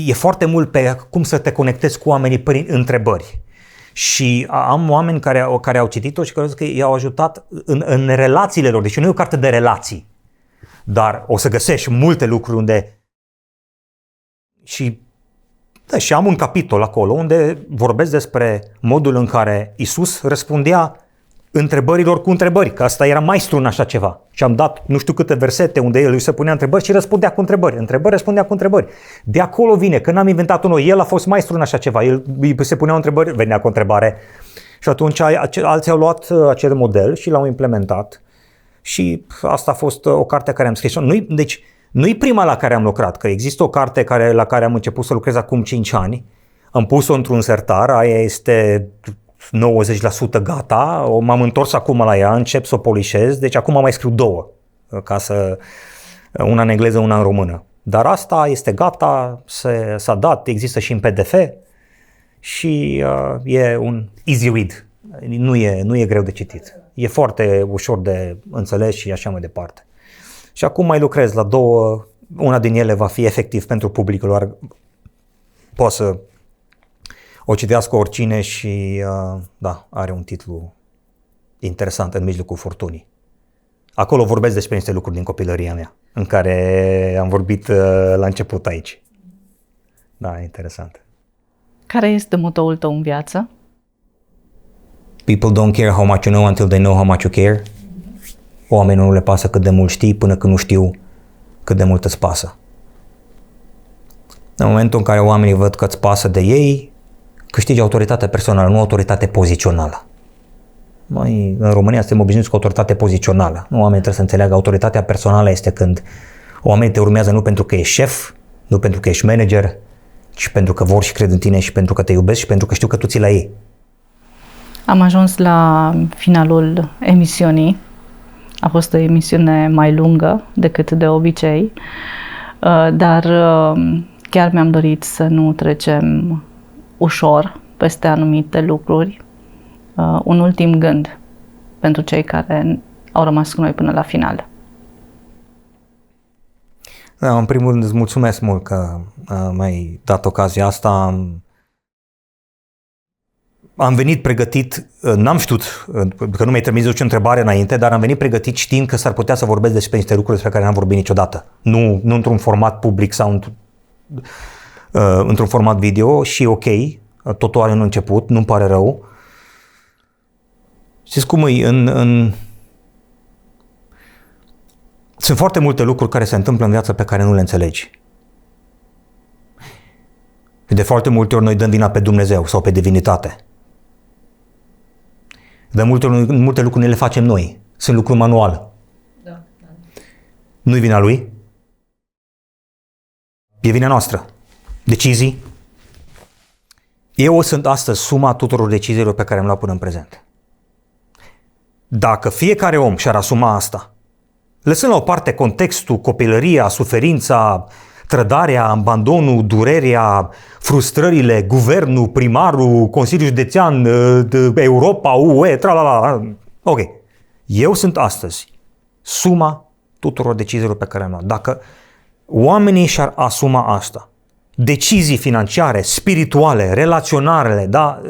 B: E foarte mult pe cum să te conectezi cu oamenii prin întrebări. Și am oameni care au citit-o și care au zis că i-au ajutat în relațiile lor. Deci nu e o carte de relații, dar o să găsești multe lucruri unde... Și am un capitol acolo unde vorbesc despre modul în care Iisus răspundea întrebărilor cu întrebări, că asta era maestru în așa ceva. Și am dat nu știu câte versete unde el îi se punea întrebări și răspundea cu întrebări. Întrebări, răspundea cu întrebări. De acolo vine, că n-am inventat-o noi, el a fost maestru în așa ceva. El se punea întrebări, venea cu o întrebare. Și atunci alții au luat acel model și l-au implementat. Și asta a fost o carte care am scris-o. Deci, nu-i prima la care am lucrat, că există o carte la care am început să lucrez acum 5 ani. Am pus-o într-un sertar, aia este 90% gata, m-am întors acum la ea, încep să o polișez, deci acum mai scriu 2, una în engleză, una în română. Dar asta este gata, s-a dat, există și în PDF și e un easy read, nu e greu de citit. E foarte ușor de înțeles și așa mai departe. Și acum mai lucrez la 2, una din ele va fi efectiv pentru publicul, poate să o citească oricine și da, are un titlu interesant, În mijlocul furtunii. Acolo vorbesc despre niște lucruri din copilăria mea, în care am vorbit la început aici. Da, interesant.
A: Care este motoul tău în viață?
B: People don't care how much you know until they know how much you care. Oamenilor nu le pasă cât de mult știi până când nu știu cât de mult îți pasă. În momentul în care oamenii văd că îți pasă de ei, câștigi autoritate personală, nu autoritate pozițională. Noi, în România, suntem obișnuiți cu autoritate pozițională. Nu, oamenii trebuie să înțeleagă, autoritatea personală este când oamenii te urmează nu pentru că ești șef, nu pentru că ești manager, ci pentru că vor și cred în tine și pentru că te iubesc și pentru că știu că tu ții la ei.
A: Am ajuns la finalul emisiunii. A fost o emisiune mai lungă decât de obicei, dar chiar mi-am dorit să nu trecem ușor peste anumite lucruri. Un ultim gând pentru cei care au rămas cu noi până la final.
B: Da, în primul rând îți mulțumesc mult că mi-ai dat ocazia asta. Am venit pregătit, n-am știut, că nu mi-ai trimis nicio întrebare înainte, dar am venit pregătit știind că s-ar putea să vorbesc despre niște lucruri despre care n-am vorbit niciodată. Nu într-un format public sau într-un format video și ok, totul are un început, nu-mi pare rău. Știți cum e? Sunt foarte multe lucruri care se întâmplă în viață pe care nu le înțelegi. De foarte multe ori noi dăm vina pe Dumnezeu sau pe divinitate. De multe lucruri ne le facem noi. Sunt lucruri manual. Da. Nu-i vina lui. E vina noastră. Decizii. Eu sunt astăzi suma tuturor deciziilor pe care am luat până în prezent. Dacă fiecare om și-ar asuma asta, lăsând la o parte contextul, copilăria, suferința, trădarea, abandonul, durerea, frustrările, guvernul, primarul, Consiliul Județean, Europa, UE, tralala. Ok. Eu sunt astăzi suma tuturor deciziilor pe care le-am luat. Dacă oamenii și-ar asuma asta, decizii financiare, spirituale, relaționale, da?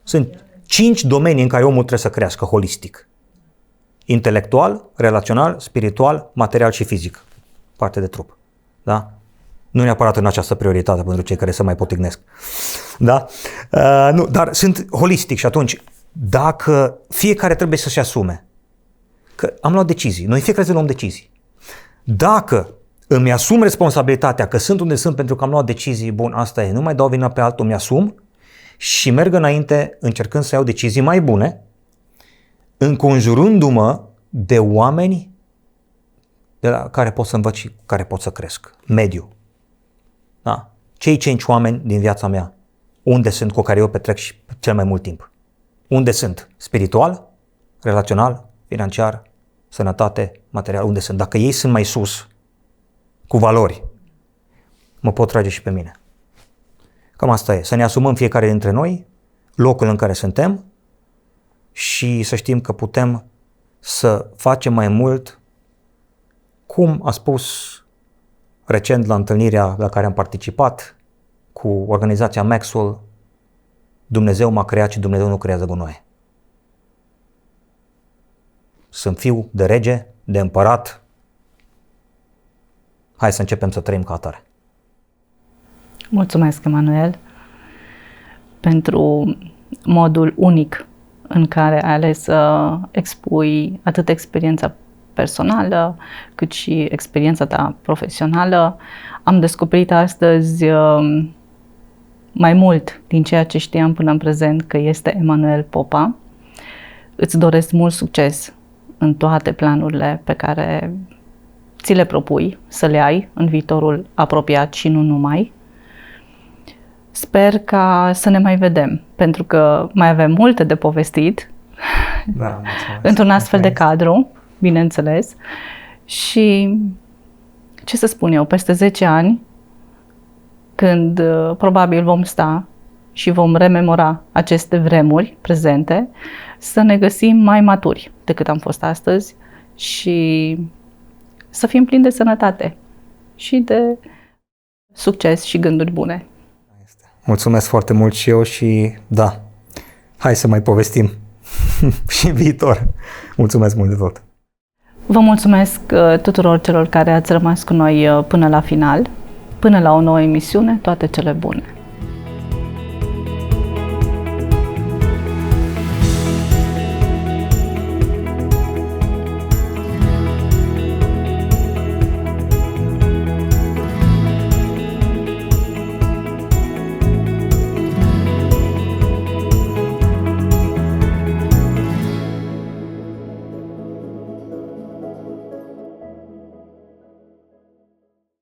B: Sunt 5 domenii în care omul trebuie să crească holistic. Intelectual, relațional, spiritual, material și fizic. Parte de trup. Da? Nu neapărat în această prioritate pentru cei care se mai potignesc. Da? Nu, dar sunt holistic și atunci, dacă fiecare trebuie să-și asume că am luat decizii, noi fiecare zi luăm decizii. Dacă îmi asum responsabilitatea că sunt unde sunt pentru că am luat decizii, bun, asta e, nu mai dau vina pe altul, îmi asum și merg înainte încercând să iau decizii mai bune, înconjurându-mă de oameni de la care pot să învăț și care pot să cresc. Mediu. Da? Cei 5 oameni din viața mea, unde sunt, cu care eu petrec și cel mai mult timp. Unde sunt? Spiritual, relațional, financiar, sănătate, material, unde sunt? Dacă ei sunt mai sus, cu valori, mă pot trage și pe mine. Cam asta e. Să ne asumăm fiecare dintre noi locul în care suntem și să știm că putem să facem mai mult, cum a spus recent la întâlnirea la care am participat cu organizația Maxwell, Dumnezeu m-a creat și Dumnezeu nu creează gunoaie. Sunt fiu de rege, de împărat. Hai să începem să trăim ca atare.
A: Mulțumesc, Emanuel, pentru modul unic în care ai ales să expui atât experiența personală, cât și experiența ta profesională. Am descoperit astăzi mai mult din ceea ce știam până în prezent că este Emanuel Popa. Îți doresc mult succes în toate planurile pe care ți le propui să le ai în viitorul apropiat și nu numai. Sper ca să ne mai vedem, pentru că mai avem multe de povestit,
B: da,
A: într-un astfel de cadru, bineînțeles. Și ce să spun eu, peste 10 ani, când probabil vom sta și vom rememora aceste vremuri prezente, să ne găsim mai maturi decât am fost astăzi și să fim plini de sănătate și de succes și gânduri bune.
B: Mulțumesc foarte mult și eu și da, hai să mai povestim și în viitor. Mulțumesc mult de tot!
A: Vă mulțumesc tuturor celor care ați rămas cu noi până la final, până la o nouă emisiune, toate cele bune!